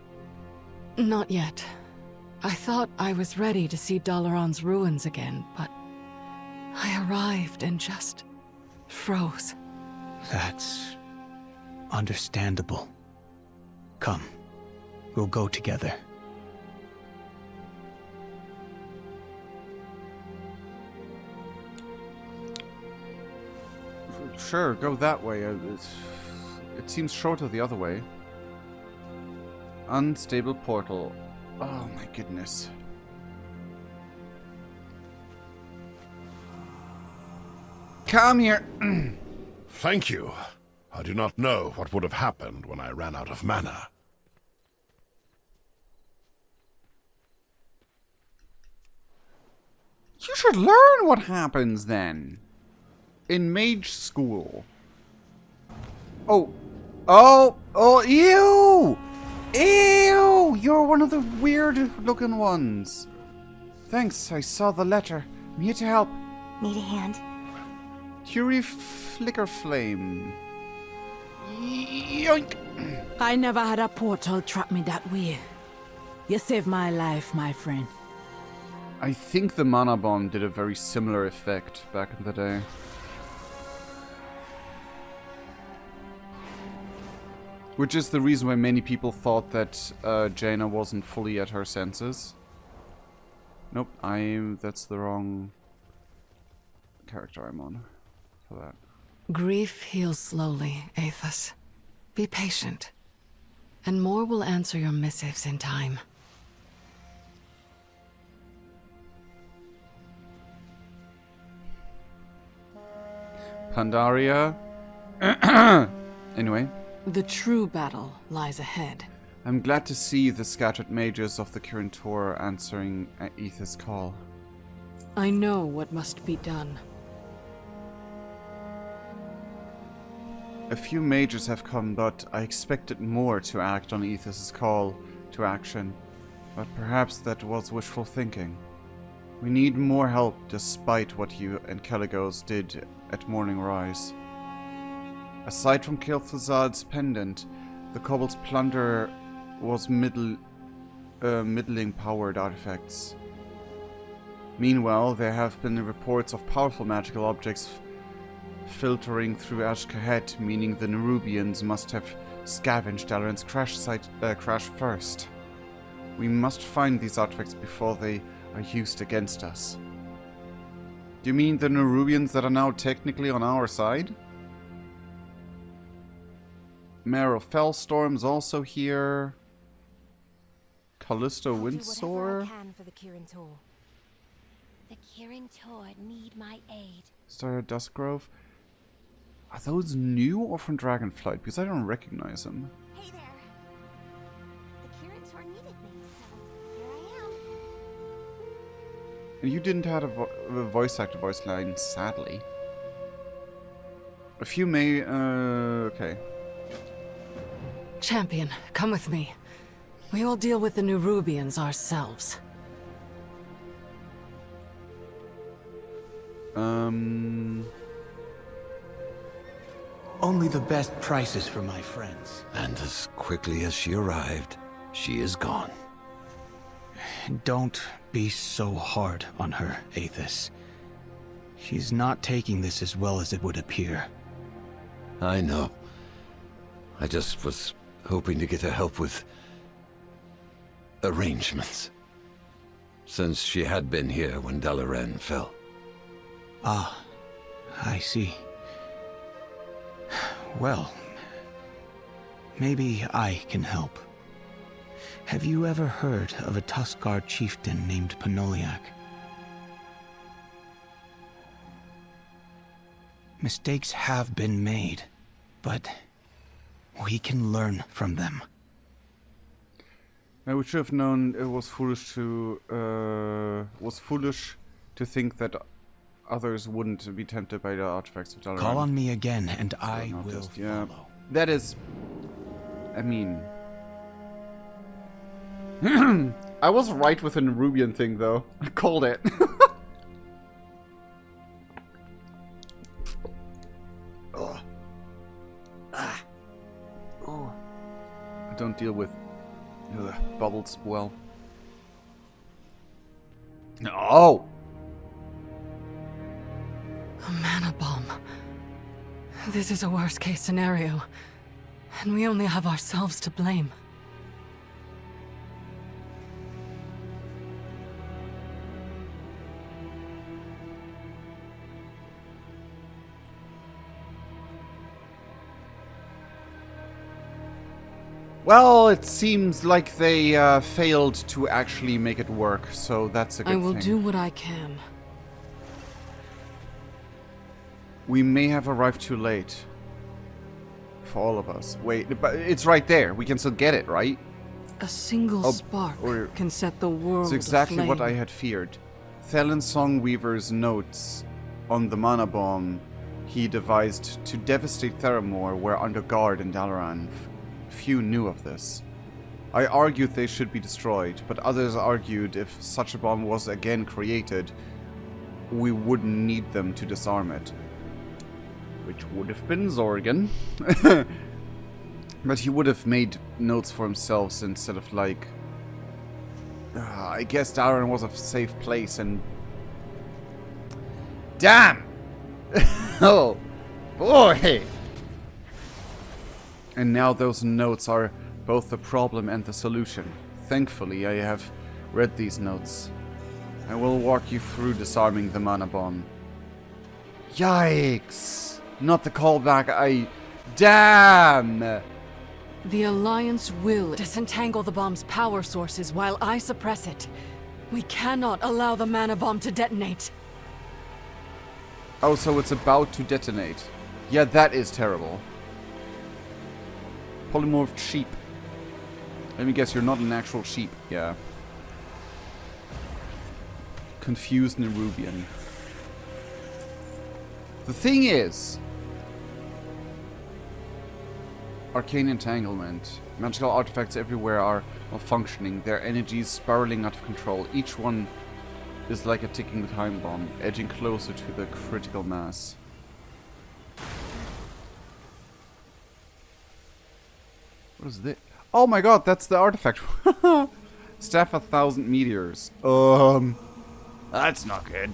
Not yet. I thought I was ready to see Dalaran's ruins again, but I arrived and just froze. That's understandable. Come, we'll go together. Sure, go that way. It seems shorter the other way. Unstable portal. Oh my goodness. Come here. Thank you. I do not know what would have happened when I ran out of mana. You should learn what happens then. In mage school. Oh, ew! Ew! You're one of the weird looking ones. Thanks, I saw the letter. I'm here to help. Need a hand? Fury Flicker Flame. Yoink! I never had a portal trap me that way. You saved my life, my friend. I think the Mana Bomb did a very similar effect back in the day. Which is the reason why many people thought that Jaina wasn't fully at her senses. Nope, that's the wrong character I'm on for that. Grief heals slowly, Aethys. Be patient. And more will answer your missives in time. Pandaria. Anyway. The true battle lies ahead. I'm glad to see the scattered mages of the Kirin Tor answering Aethys' call. I know what must be done. A few mages have come, but I expected more to act on Aethys' call to action. But perhaps that was wishful thinking. We need more help despite what you and Caligos did at morning rise. Aside from Kel'Thuzad's pendant, the Kobold's plunder was middling powered artifacts. Meanwhile, there have been reports of powerful magical objects filtering through Ashkahet, meaning the Nerubians must have scavenged Dalaran's crash first. We must find these artifacts before they are used against us. Do you mean the Nerubians that are now technically on our side? Mare of Fellstorm's also here. Callisto Windsor. For the Kirin Tor. The Kirin Tor need my aid. Star Duskgrove. Are those new or from Dragonflight? Because I don't recognize them. Hey there. The Kirin Tor needed me, so here I am. And you didn't have a voice actor voice line, sadly. A few may. Okay. Champion, come with me. We will deal with the Nerubians ourselves. Only the best prices for my friends. And as quickly as she arrived, she is gone. Don't be so hard on her, Aethys. She's not taking this as well as it would appear. I know. I just was hoping to get her help with arrangements. Since she had been here when Dalaran fell. Ah, I see. Well, maybe I can help. Have you ever heard of a Tuskarr chieftain named Panoliak? Mistakes have been made, but we can learn from them. I should have known it was foolish to think that others wouldn't be tempted by the artifacts of Dalaran. Call on me again, and I will follow. That is... I mean... I was right with the Nerubian thing, though. I called it. I don't deal with bubbles well. No! A mana bomb. This is a worst-case scenario, and we only have ourselves to blame. Well, it seems like they failed to actually make it work, so that's a good thing. I will do what I can. We may have arrived too late. For all of us. Wait, but it's right there. We can still get it, right? A single spark can set the world It's exactly aflame. what I had feared. Thelen Songweaver's notes on the mana bomb he devised to devastate Theramore were under guard in Dalaran. Few knew of this. I argued they should be destroyed, but others argued if such a bomb was again created, we wouldn't need them to disarm it. Which would have been Zorgan. But he would have made notes for himself instead of like... I guess Dalaran was a safe place and... Damn! Oh, boy! And now those notes are both the problem and the solution. Thankfully, I have read these notes. I will walk you through disarming the mana bomb. Yikes! Not the callback, Damn! The Alliance will disentangle the bomb's power sources while I suppress it. We cannot allow the mana bomb to detonate. Oh, so it's about to detonate. Yeah, that is terrible. Polymorphed sheep. Let me guess, you're not an actual sheep. Yeah. Confused Nerubian. The thing is... Arcane entanglement. Magical artifacts everywhere are malfunctioning. Their energies spiraling out of control. Each one is like a ticking time bomb, edging closer to the critical mass. What is this? Oh my god, that's the artifact. Staff 1,000 meteors. That's not good.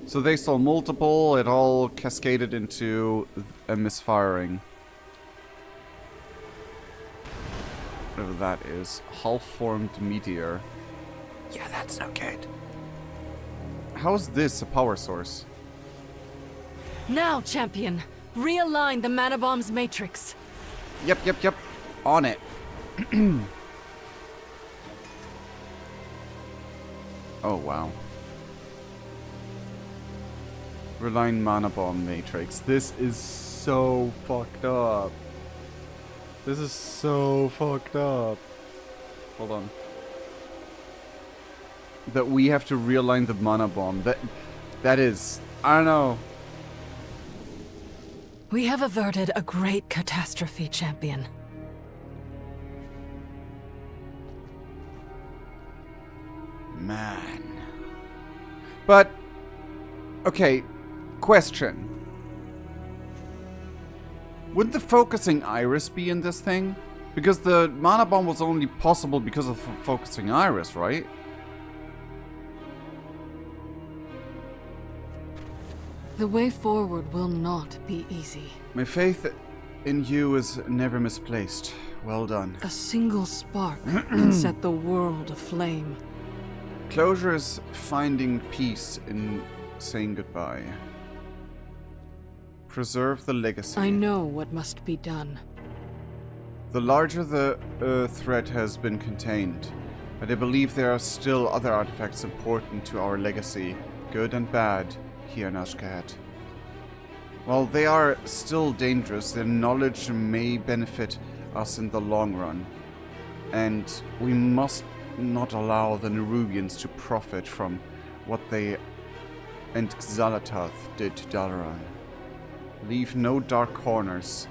So they saw multiple, it all cascaded into a misfiring. Whatever that is. Half-formed meteor. Yeah, that's not good. How is this a power source? Now, champion, realign the mana bomb's matrix. Yep. On it. Oh, wow. Reline mana bomb matrix. This is so fucked up. This is so fucked up. Hold on. That we have to realign the mana bomb. That is... I don't know. We have averted a great catastrophe, champion. Man. But, okay, question. Wouldn't the focusing iris be in this thing? Because the mana bomb was only possible because of the focusing iris, right? The way forward will not be easy. My faith in you is never misplaced. Well done. A single spark can set the world aflame. Closure is finding peace in saying goodbye. Preserve the legacy. I know what must be done. The larger the threat has been contained, but I believe there are still other artifacts important to our legacy, good and bad, here in Ashgahat. While they are still dangerous, their knowledge may benefit us in the long run, and we must not allow the Nerubians to profit from what they and Xal'atath did to Dalaran. Leave no dark corners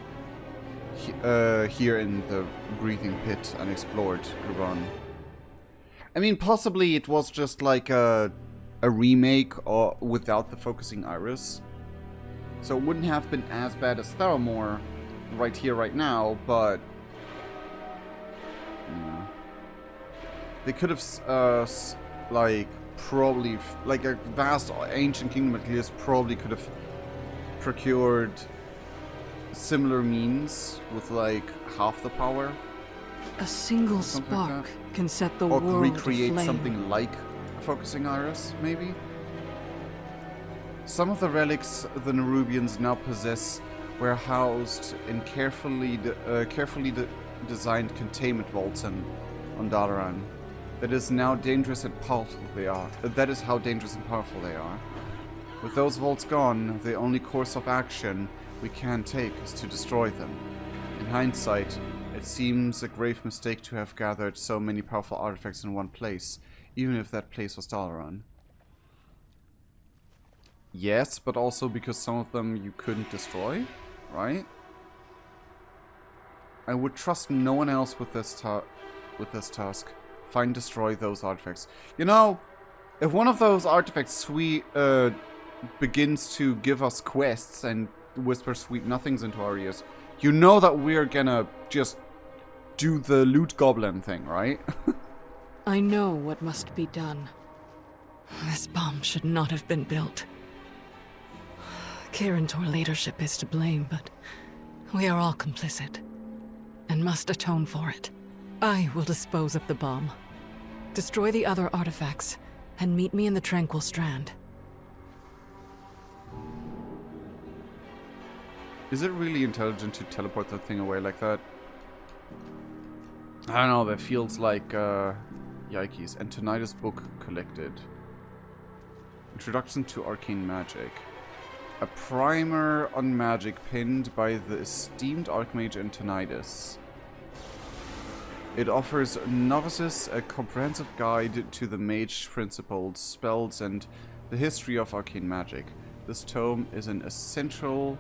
here in the breathing pit unexplored, Guron. I mean, possibly it was just like a remake or without the focusing iris. So it wouldn't have been as bad as Theramore right here, right now, but they could have, like, probably, like a vast ancient kingdom at least probably could have procured similar means with like half the power. A single Something spark like can set the or world recreate aflame. something like a focusing iris, maybe? Some of the relics the Nerubians now possess were housed in carefully designed containment vaults on Dalaran. That is how dangerous and powerful they are. With those vaults gone, the only course of action we can take is to destroy them. In hindsight, it seems a grave mistake to have gathered so many powerful artifacts in one place, even if that place was Dalaran. Yes, but also because some of them you couldn't destroy, right? I would trust no one else with this task. Find, destroy those artifacts. You know, if one of those artifacts begins to give us quests and whisper sweet nothings into our ears, you know that we're gonna just do the loot goblin thing, right? I know what must be done. This bomb should not have been built. Kirin Tor leadership is to blame, but we are all complicit and must atone for it. I will dispose of the bomb, destroy the other artifacts, and meet me in the Tranquil Strand. Is it really intelligent to teleport that thing away like that? I don't know, that feels like, yikes. And Tonight's book collected. Introduction to Arcane Magic. A primer on magic pinned by the esteemed Archmage Antonidas. It offers novices a comprehensive guide to the mage principles, spells, and the history of arcane magic. This tome is an essential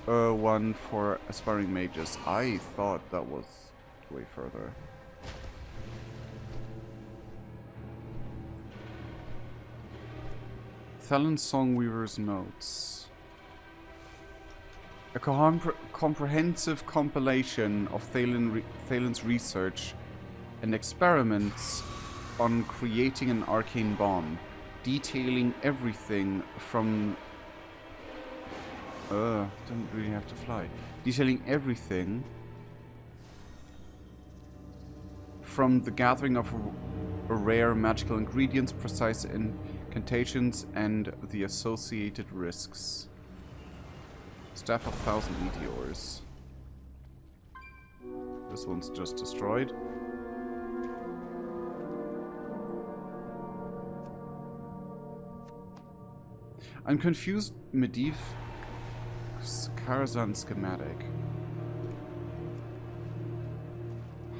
one for aspiring mages. I thought that was way further. Thalen Songweaver's Notes. A comprehensive compilation of Thalen's research and experiments on creating an arcane bomb, detailing everything from... didn't really have to fly. Detailing everything from the gathering of rare magical ingredients, precise incantations, and the associated risks. Staff of 1,000 Meteors. This one's just destroyed. I'm confused. Medivh Karazhan schematic.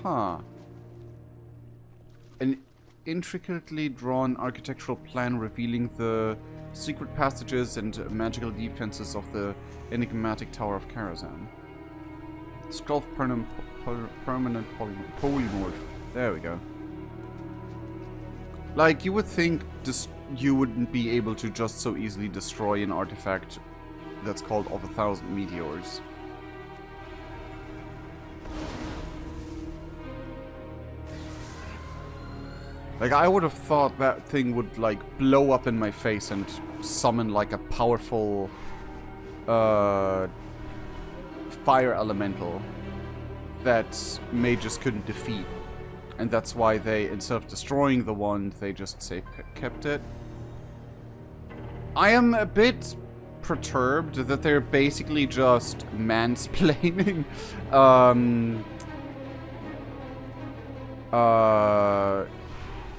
Huh. An intricately drawn architectural plan revealing the secret passages and magical defenses of the enigmatic Tower of Karazhan. Scroll of permanent polymorph. There we go. Like, you would think you wouldn't be able to just so easily destroy an artifact that's called of 1,000 meteors. Like, I would have thought that thing would, like, blow up in my face and summon, like, a powerful, fire elemental that mages couldn't defeat. And that's why they, instead of destroying the wand, they just safe kept it. I am a bit perturbed that they're basically just mansplaining,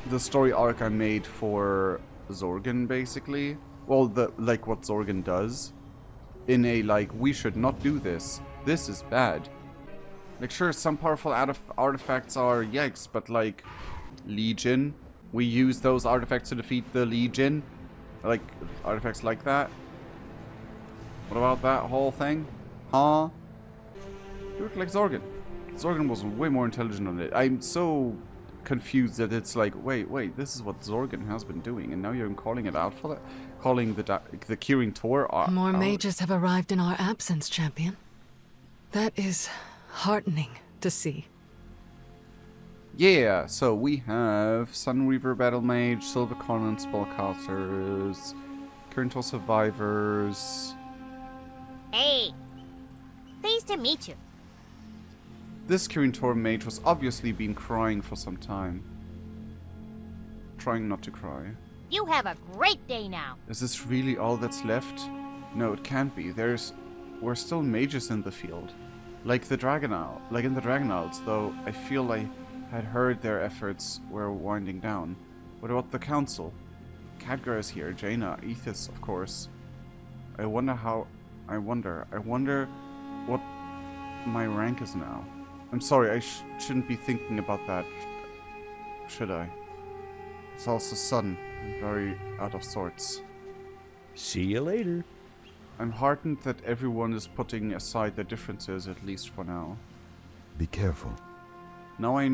the story arc I made for Zorgan, basically. Well, like, what Zorgan does. In a, like, we should not do this. This is bad. Like, sure, some powerful artifacts are yikes, but, like, Legion. We use those artifacts to defeat the Legion. Like, artifacts like that. What about that whole thing? Huh? You look like Zorgan. Zorgan was way more intelligent on it. I'm so confused that it's like, wait, this is what Zorgan has been doing, and now you're calling it out for that? Calling the Kirin Tor out? More mages have arrived in our absence, champion. That is heartening to see. Yeah, so we have Sunreaver Battle Mage, Silver Covenant Spellcasters, Kirin Tor Survivors. Hey, pleased to meet you. This Kirin Tor mage was obviously been crying for some time. Trying not to cry. You have a great day now. Is this really all that's left? No, it can't be. We're still mages in the field. Like in the Dragon Isles, though I feel I had heard their efforts were winding down. What about the council? Khadgar is here, Jaina, Ethis, of course. I wonder what my rank is now. I'm sorry, I shouldn't be thinking about that, should I? It's all so sudden and very out of sorts. See you later. I'm heartened that everyone is putting aside their differences, at least for now. Be careful. Now I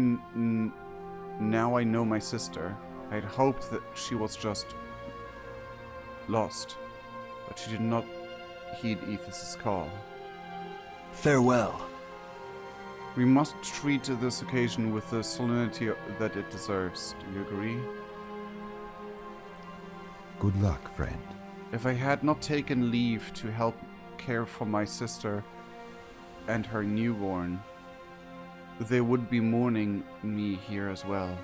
know my sister. I had hoped that she was just lost, but she did not heed Ethis' call. Farewell. We must treat this occasion with the solemnity that it deserves. Do you agree? Good luck, friend. If I had not taken leave to help care for my sister and her newborn, they would be mourning me here as well.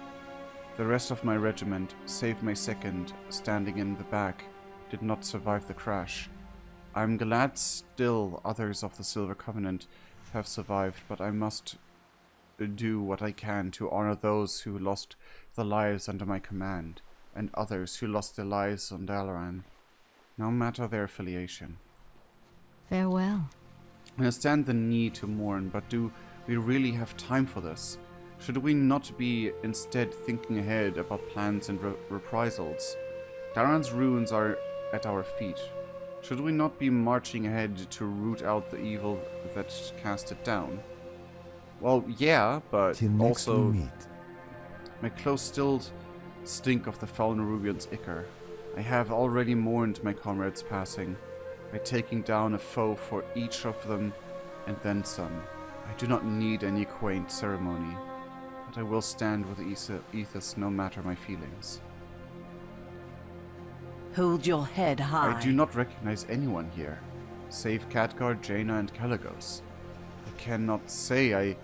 The rest of my regiment, save my second, standing in the back, did not survive the crash. I'm glad still others of the Silver Covenant have survived, but I must do what I can to honor those who lost their lives under my command, and others who lost their lives on Dalaran, no matter their affiliation. Farewell. I understand the need to mourn, but do we really have time for this? Should we not be instead thinking ahead about plans and reprisals? Dalaran's ruins are at our feet. Should we not be marching ahead to root out the evil that cast it down? Well, yeah, but Till next also we meet. my clothes still stink of the fallen Nerubian's ichor. I have already mourned my comrades' passing by taking down a foe for each of them and then some. I do not need any quaint ceremony, but I will stand with Ethis no matter my feelings. Hold your head high. I do not recognize anyone here, save Khadgar, Jaina, and Kelagos. I cannot say I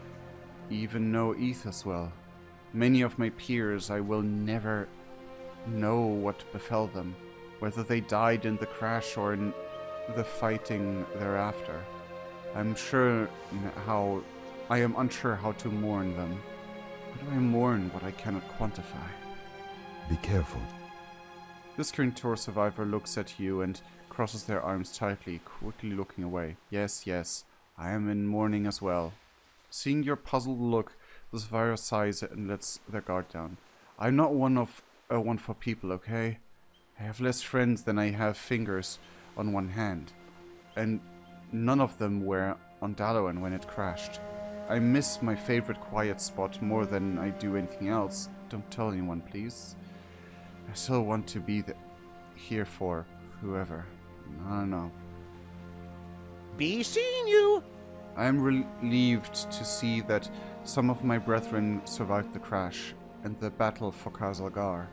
even know Ethis well. Many of my peers, I will never know what befell them, whether they died in the crash or in the fighting thereafter. I am unsure how to mourn them. How do I mourn what I cannot quantify? Be careful. This Kirin Tor survivor looks at you and crosses their arms tightly, quickly looking away. Yes, I am in mourning as well. Seeing your puzzled look, the survivor sighs and lets their guard down. I'm not one for people, okay? I have less friends than I have fingers on one hand. And none of them were on Dalaran when it crashed. I miss my favorite quiet spot more than I do anything else. Don't tell anyone, please. I still want to be here for whoever. I don't know. Be seeing you! I am relieved to see that some of my brethren survived the crash and the battle for Khazalgar.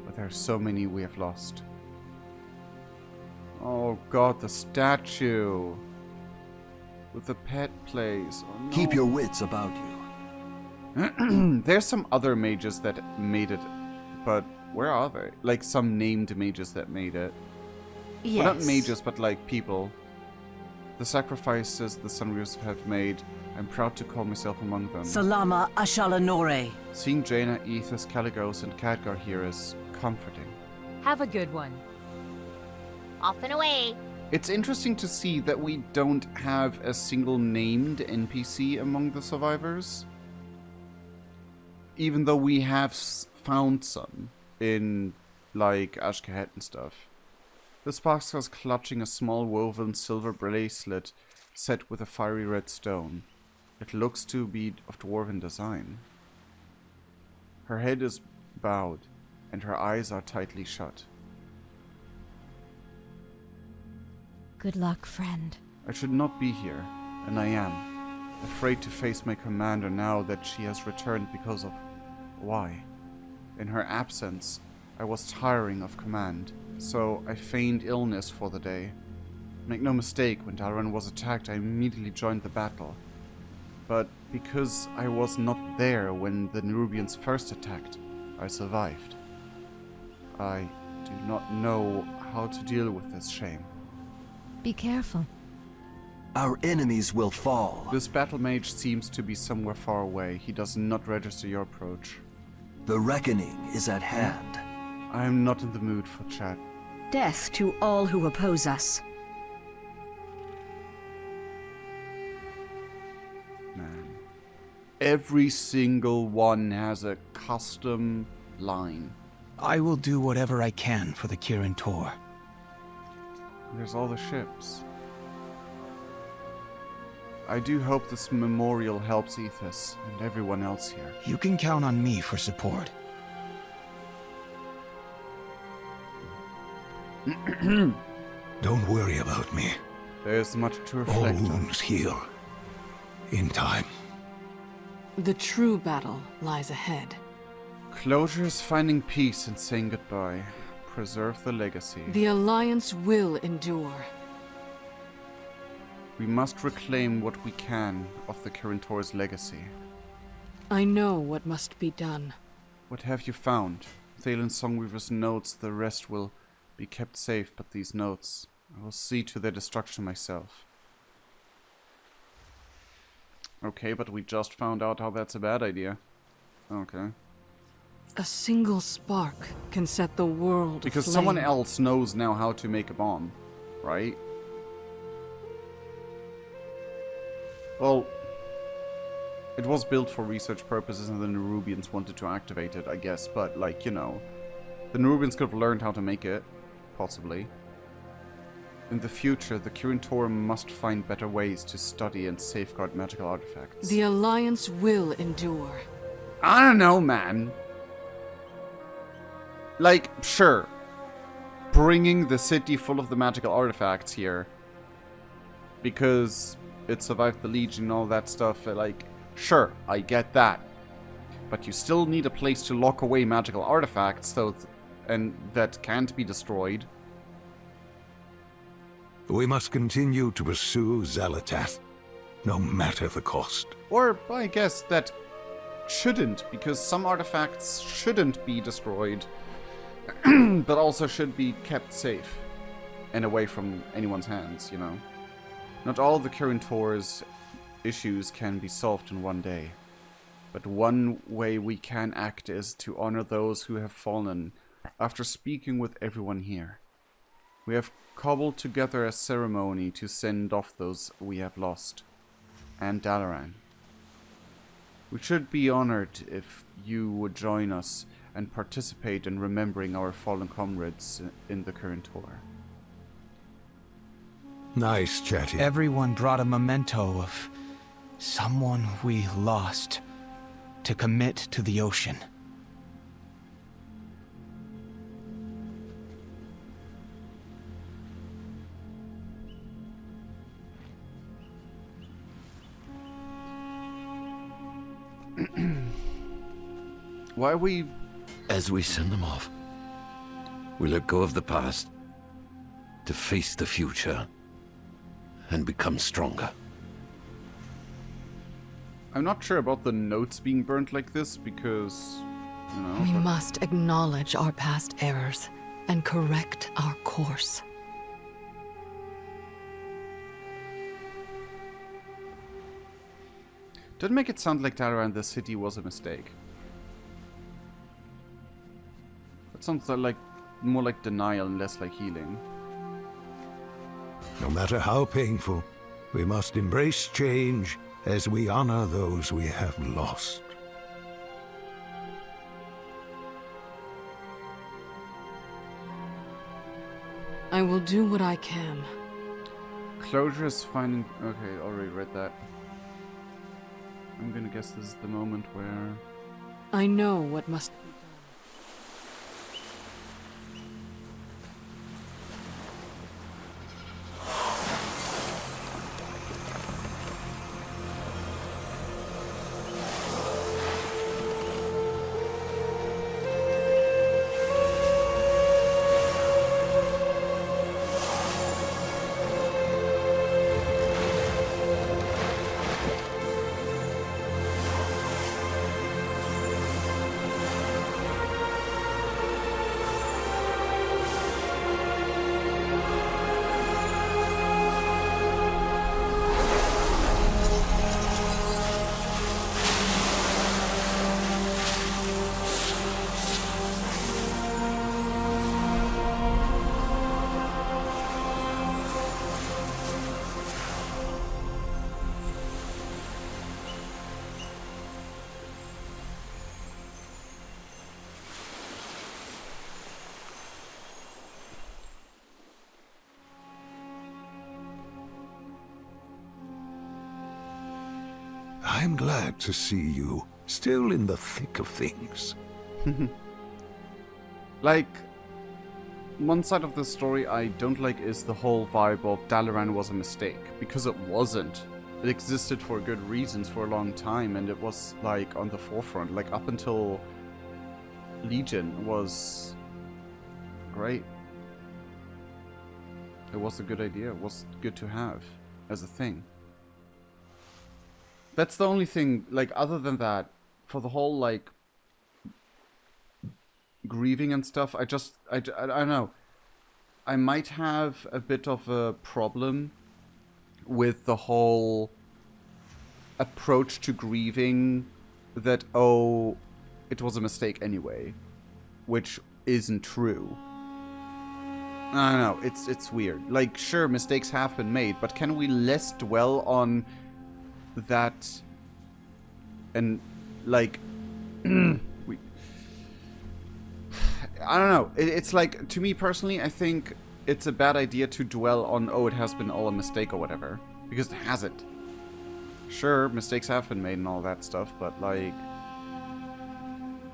But there are so many we have lost. Oh god, the statue! With the pet place. Oh, no. Keep your wits about you. There's some other mages that made it, but where are they? Like some named mages that made it. Yes. Well, not mages, but like people. The sacrifices the Sunreers have made, I'm proud to call myself among them. Salama Ashalanore. Seeing Jaina, Aethys, Caligos, and Khadgar here is comforting. Have a good one. Off and away. It's interesting to see that we don't have a single named NPC among the survivors. Even though we have found some in, like, Ashkahet and stuff. The Sparks was clutching a small woven silver bracelet set with a fiery red stone. It looks to be of dwarven design. Her head is bowed, and her eyes are tightly shut. Good luck, friend. I should not be here, and I am. Afraid to face my commander now that she has returned because of... why? In her absence, I was tiring of command, so I feigned illness for the day. Make no mistake, when Dalaran was attacked, I immediately joined the battle. But because I was not there when the Nerubians first attacked, I survived. I do not know how to deal with this shame. Be careful. Our enemies will fall. This battle mage seems to be somewhere far away. He does not register your approach. The reckoning is at hand. I am not in the mood for chat. Death to all who oppose us. Man. Every single one has a custom line. I will do whatever I can for the Kirin Tor. There's all the ships. I do hope this memorial helps Aethys and everyone else here. You can count on me for support. Don't worry about me. There's much to All reflect on. wounds heal. In time. The true battle lies ahead. Closure is finding peace and saying goodbye. Preserve the legacy. The Alliance will endure. We must reclaim what we can of the Kirin Tor's legacy. I know what must be done. What have you found? Thalen Songweaver's notes, the rest will be kept safe, but these notes, I will see to their destruction myself. Okay, but we just found out how that's a bad idea. Okay. A single spark can set the world Because aflame. someone else knows now how to make a bomb, right? Well, it was built for research purposes and the Nerubians wanted to activate it, I guess, but, like, you know, the Nerubians could have learned how to make it, possibly. In the future, the Kirin Tor must find better ways to study and safeguard magical artifacts. The Alliance will endure. I don't know, man. Like, sure. Bringing the city full of the magical artifacts here. Because it survived the Legion and all that stuff. Like, sure, I get that. But you still need a place to lock away magical artifacts, and that can't be destroyed. We must continue to pursue xal'atath, no matter the cost. Or, I guess, that shouldn't, because some artifacts shouldn't be destroyed. But also should be kept safe and away from anyone's hands, you know. Not all the Kirin Tor's issues can be solved in one day. But one way we can act is to honor those who have fallen after speaking with everyone here. We have cobbled together a ceremony to send off those we have lost. And Dalaran. We should be honored if you would join us and participate in remembering our fallen comrades in the Kirin Tor. Nice chatting. Everyone brought a memento of someone we lost to commit to the ocean. Why are we... As we send them off, we let go of the past to face the future and become stronger. I'm not sure about the notes being burnt like this because, you know... We must acknowledge our past errors and correct our course. Didn't make it sound like Dalaran the city was a mistake. That sounds like more like denial and less like healing. No matter how painful, we must embrace change as we honor those we have lost. I will do what I can. Closure is finding... Okay, already read that. I'm gonna guess this is the moment where... I know what must be done. I'm glad to see you still in the thick of things. Like, one side of the story I don't like is the whole vibe of Dalaran was a mistake, because it wasn't. It existed for good reasons for a long time, and it was, like, on the forefront. Like, up until Legion was great. It was a good idea. It was good to have as a thing. That's the only thing, like, other than that, for the whole, like, grieving and stuff, I don't know. I might have a bit of a problem with the whole approach to grieving that, oh, it was a mistake anyway, which isn't true. I don't know, it's weird. Like, sure, mistakes have been made, but can we less dwell on that and, like, I don't know. It's like, to me personally, I think it's a bad idea to dwell on, oh, it has been all a mistake or whatever. Because it hasn't. Sure, mistakes have been made and all that stuff, but, like,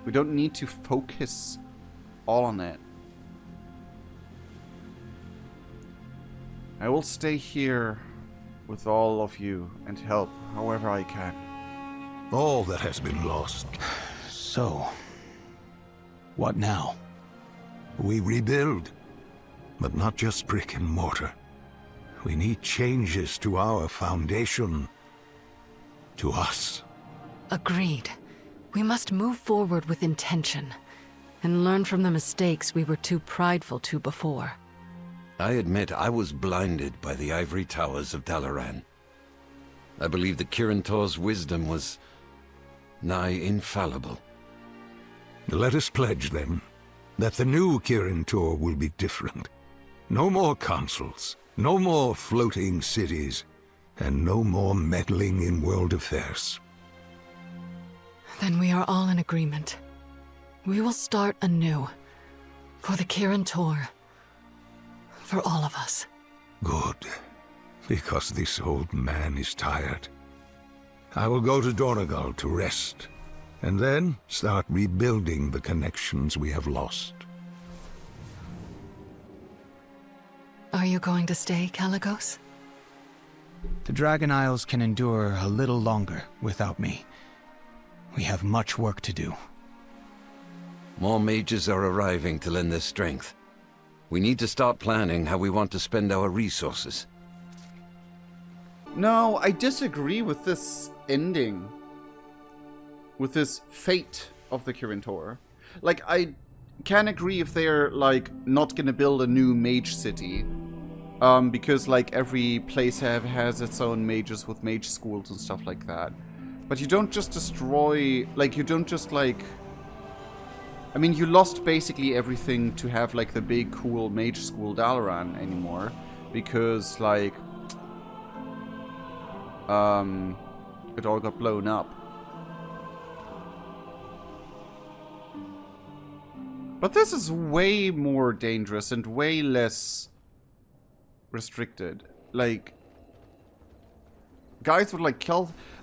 we don't need to focus all on it. I will stay here with all of you and help however I can. All that has been lost. So, what now? We rebuild, but not just brick and mortar. We need changes to our foundation, to us. Agreed. We must move forward with intention and learn from the mistakes we were too prideful to before. I admit I was blinded by the ivory towers of Dalaran. I believe the Kirin Tor's wisdom was nigh infallible. Let us pledge, then, that the new Kirin Tor will be different. No more councils, no more floating cities, and no more meddling in world affairs. Then we are all in agreement. We will start anew. For the Kirin Tor. For all of us. Good. Because this old man is tired. I will go to Donegal to rest, and then start rebuilding the connections we have lost. Are you going to stay, Caligos? The Dragon Isles can endure a little longer without me. We have much work to do. More mages are arriving to lend their strength. We need to start planning how we want to spend our resources. No, I disagree with this ending. With this fate of the Kirin Tor. Like, I can agree if they're, like, not gonna build a new mage city. Because, like, every place has its own mages with mage schools and stuff like that. But you don't just destroy... Like, you don't just, like... I mean, you lost basically everything to have, like, the big, cool mage school Dalaran anymore. Because, like... it all got blown up. But this is way more dangerous and way less restricted. Like, guys with like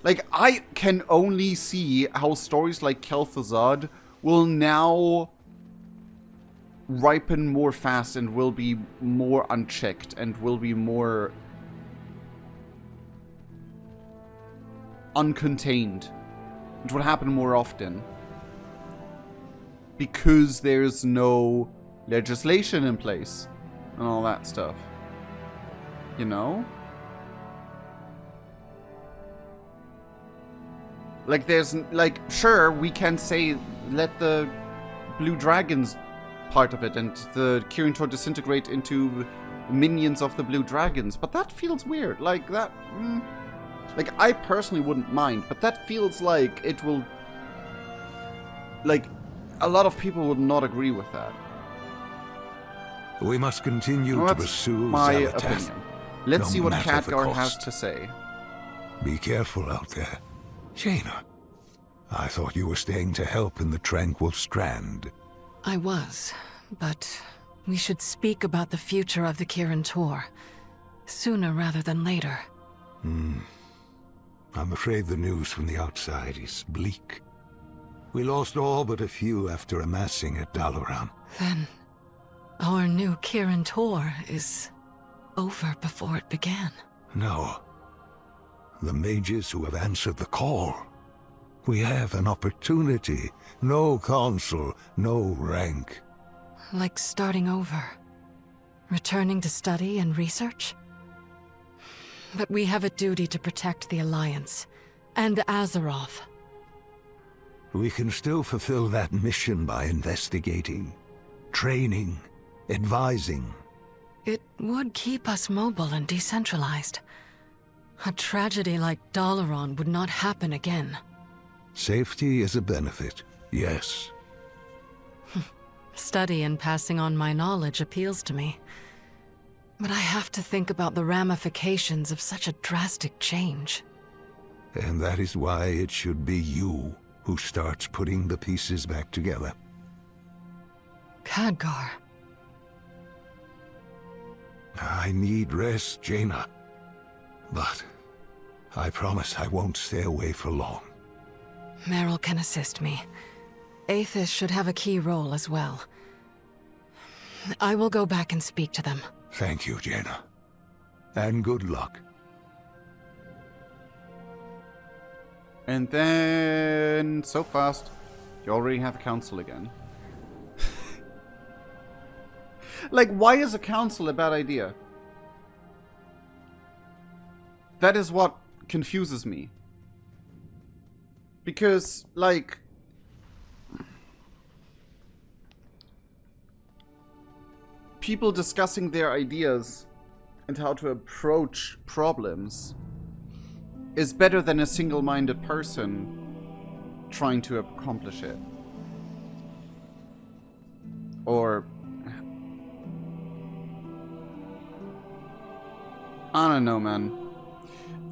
like, I can only see how stories like Kel'Thuzad will now ripen more fast and will be more unchecked and will be more uncontained. It will happen more often. Because there's no legislation in place and all that stuff. You know? Like, there's, like, sure, we can say, let the blue dragons part of it and the Kirin Tor disintegrate into minions of the blue dragons, but that feels weird. Like, that, like, I personally wouldn't mind, but that feels like it will, like, a lot of people would not agree with that. We must continue to pursue my xal'atath, opinion. Let's see what matter the Khadgar has cost. to say. Be careful out there. Jaina, I thought you were staying to help in the Tranquil Strand. I was, but we should speak about the future of the Kirin Tor. Sooner rather than later. I'm afraid the news from the outside is bleak. We lost all but a few after amassing at Dalaran. Then, our new Kirin Tor is over before it began. No. The mages who have answered the call. We have an opportunity. No council, no rank. Like starting over. Returning to study and research? But we have a duty to protect the Alliance. And Azeroth. We can still fulfill that mission by investigating, training, advising. It would keep us mobile and decentralized. A tragedy like Dalaran would not happen again. Safety is a benefit, yes. Study and passing on my knowledge appeals to me. But I have to think about the ramifications of such a drastic change. And that is why it should be you who starts putting the pieces back together. Khadgar. I need rest, Jaina. But I promise I won't stay away for long. Meryl can assist me. Aethys should have a key role as well. I will go back and speak to them. Thank you, Jaina. And good luck. And then, so fast, you already have a council again. Like, why is a council a bad idea? That is what confuses me. Because, like... people discussing their ideas and how to approach problems is better than a single-minded person trying to accomplish it. Or... I don't know, man.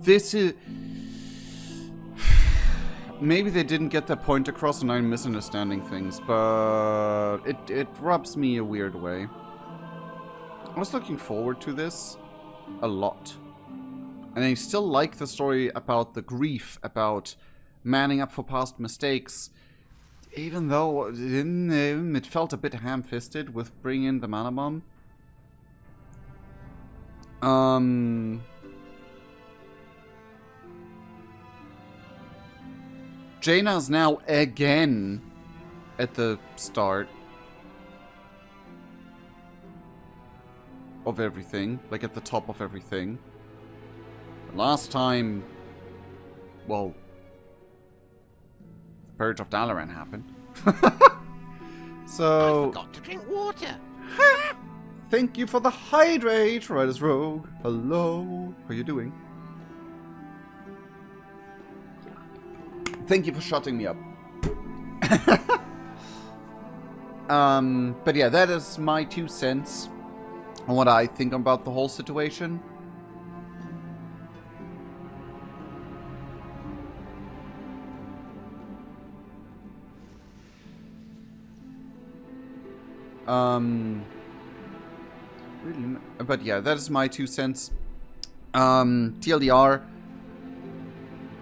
This is... maybe they didn't get their point across and I'm misunderstanding things, but it rubs me a weird way. I was looking forward to this a lot. And I still like the story about the grief, about manning up for past mistakes, even though it felt a bit ham-fisted with bringing in the mana bomb. Jaina's now again at the start of everything, like at the top of everything. Last time, well, the Purge of Dalaran happened. So... I forgot to drink water. Thank you for the hydrate, Riders Rogue. Hello. How are you doing? Thank you for shutting me up. But yeah, that is my 2 cents on what I think about the whole situation. Really, but yeah, that is my 2 cents. TLDR,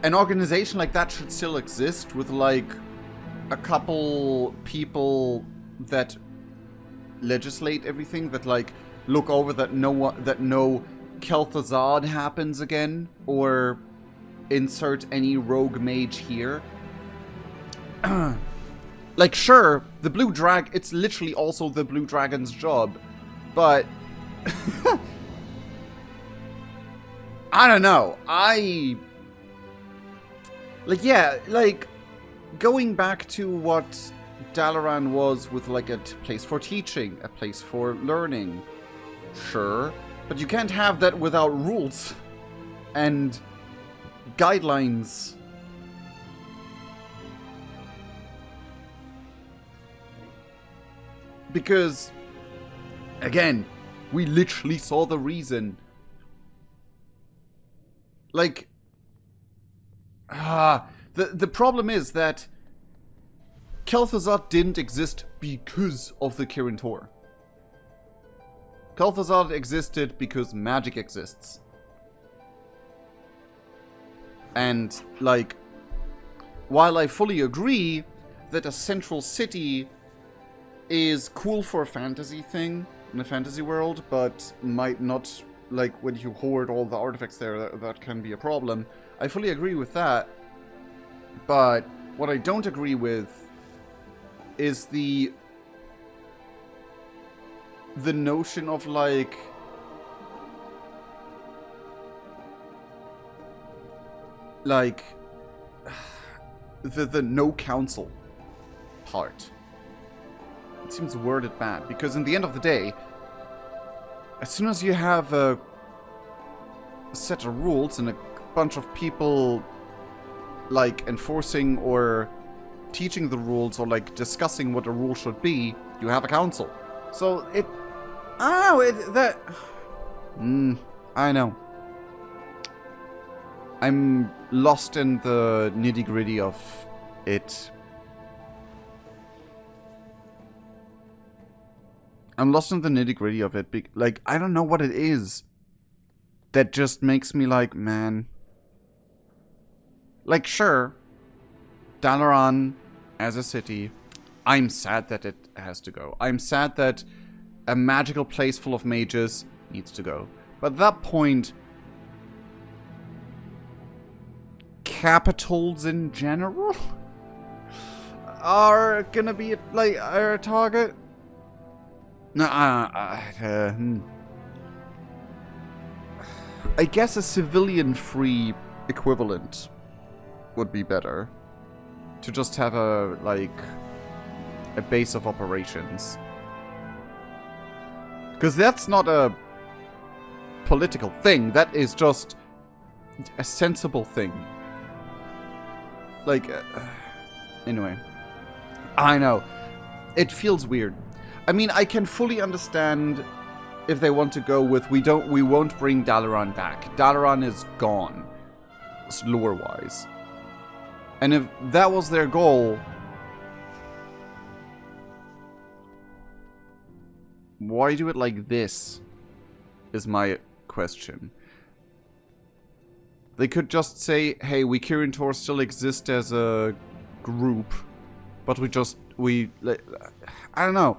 an organization like that should still exist with like a couple people that legislate everything, that like look over that no Kel'Thuzad happens again, or insert any rogue mage here. Like, sure, the Blue Drag, it's literally also the Blue Dragon's job, but I don't know. Like, yeah, like, going back to what Dalaran was with, like, a place for teaching, a place for learning, sure, but you can't have that without rules and guidelines. Because, again, we literally saw the reason. Like, the problem is that Kel'Thuzad didn't exist because of the Kirin Tor. Kel'Thuzad existed because magic exists. And, like, while I fully agree that a central city is cool for a fantasy thing in a fantasy world, but might not, like, when you hoard all the artifacts there, that can be a problem. I fully agree with that. But what I don't agree with is the notion of, like, the no council part. It seems worded bad, because in the end of the day, as soon as you have a set of rules and a bunch of people, like, enforcing or teaching the rules or, like, discussing what a rule should be, you have a council. So, I know. I'm lost in the nitty-gritty of it. I'm lost in the nitty-gritty of it. Like, I don't know what it is that just makes me like, man. Like, sure, Dalaran as a city, I'm sad that it has to go. I'm sad that a magical place full of mages needs to go. But at that point, capitals in general are gonna be, like, our target. No, I guess a civilian-free equivalent would be better. To just have a base of operations. Because that's not a political thing. That is just a sensible thing. Like, anyway. I know. It feels weird. I mean, I can fully understand if they want to go with, we won't bring Dalaran back. Dalaran is gone. Lore-wise. And if that was their goal, why do it like this? Is my question. They could just say, hey, we Kirin Tor still exist as a group, but I don't know.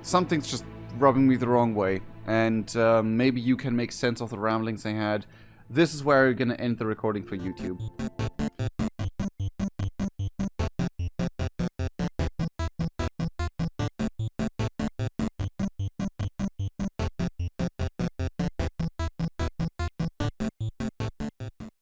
Something's just rubbing me the wrong way, and maybe you can make sense of the ramblings I had. This is where I'm gonna end the recording for YouTube.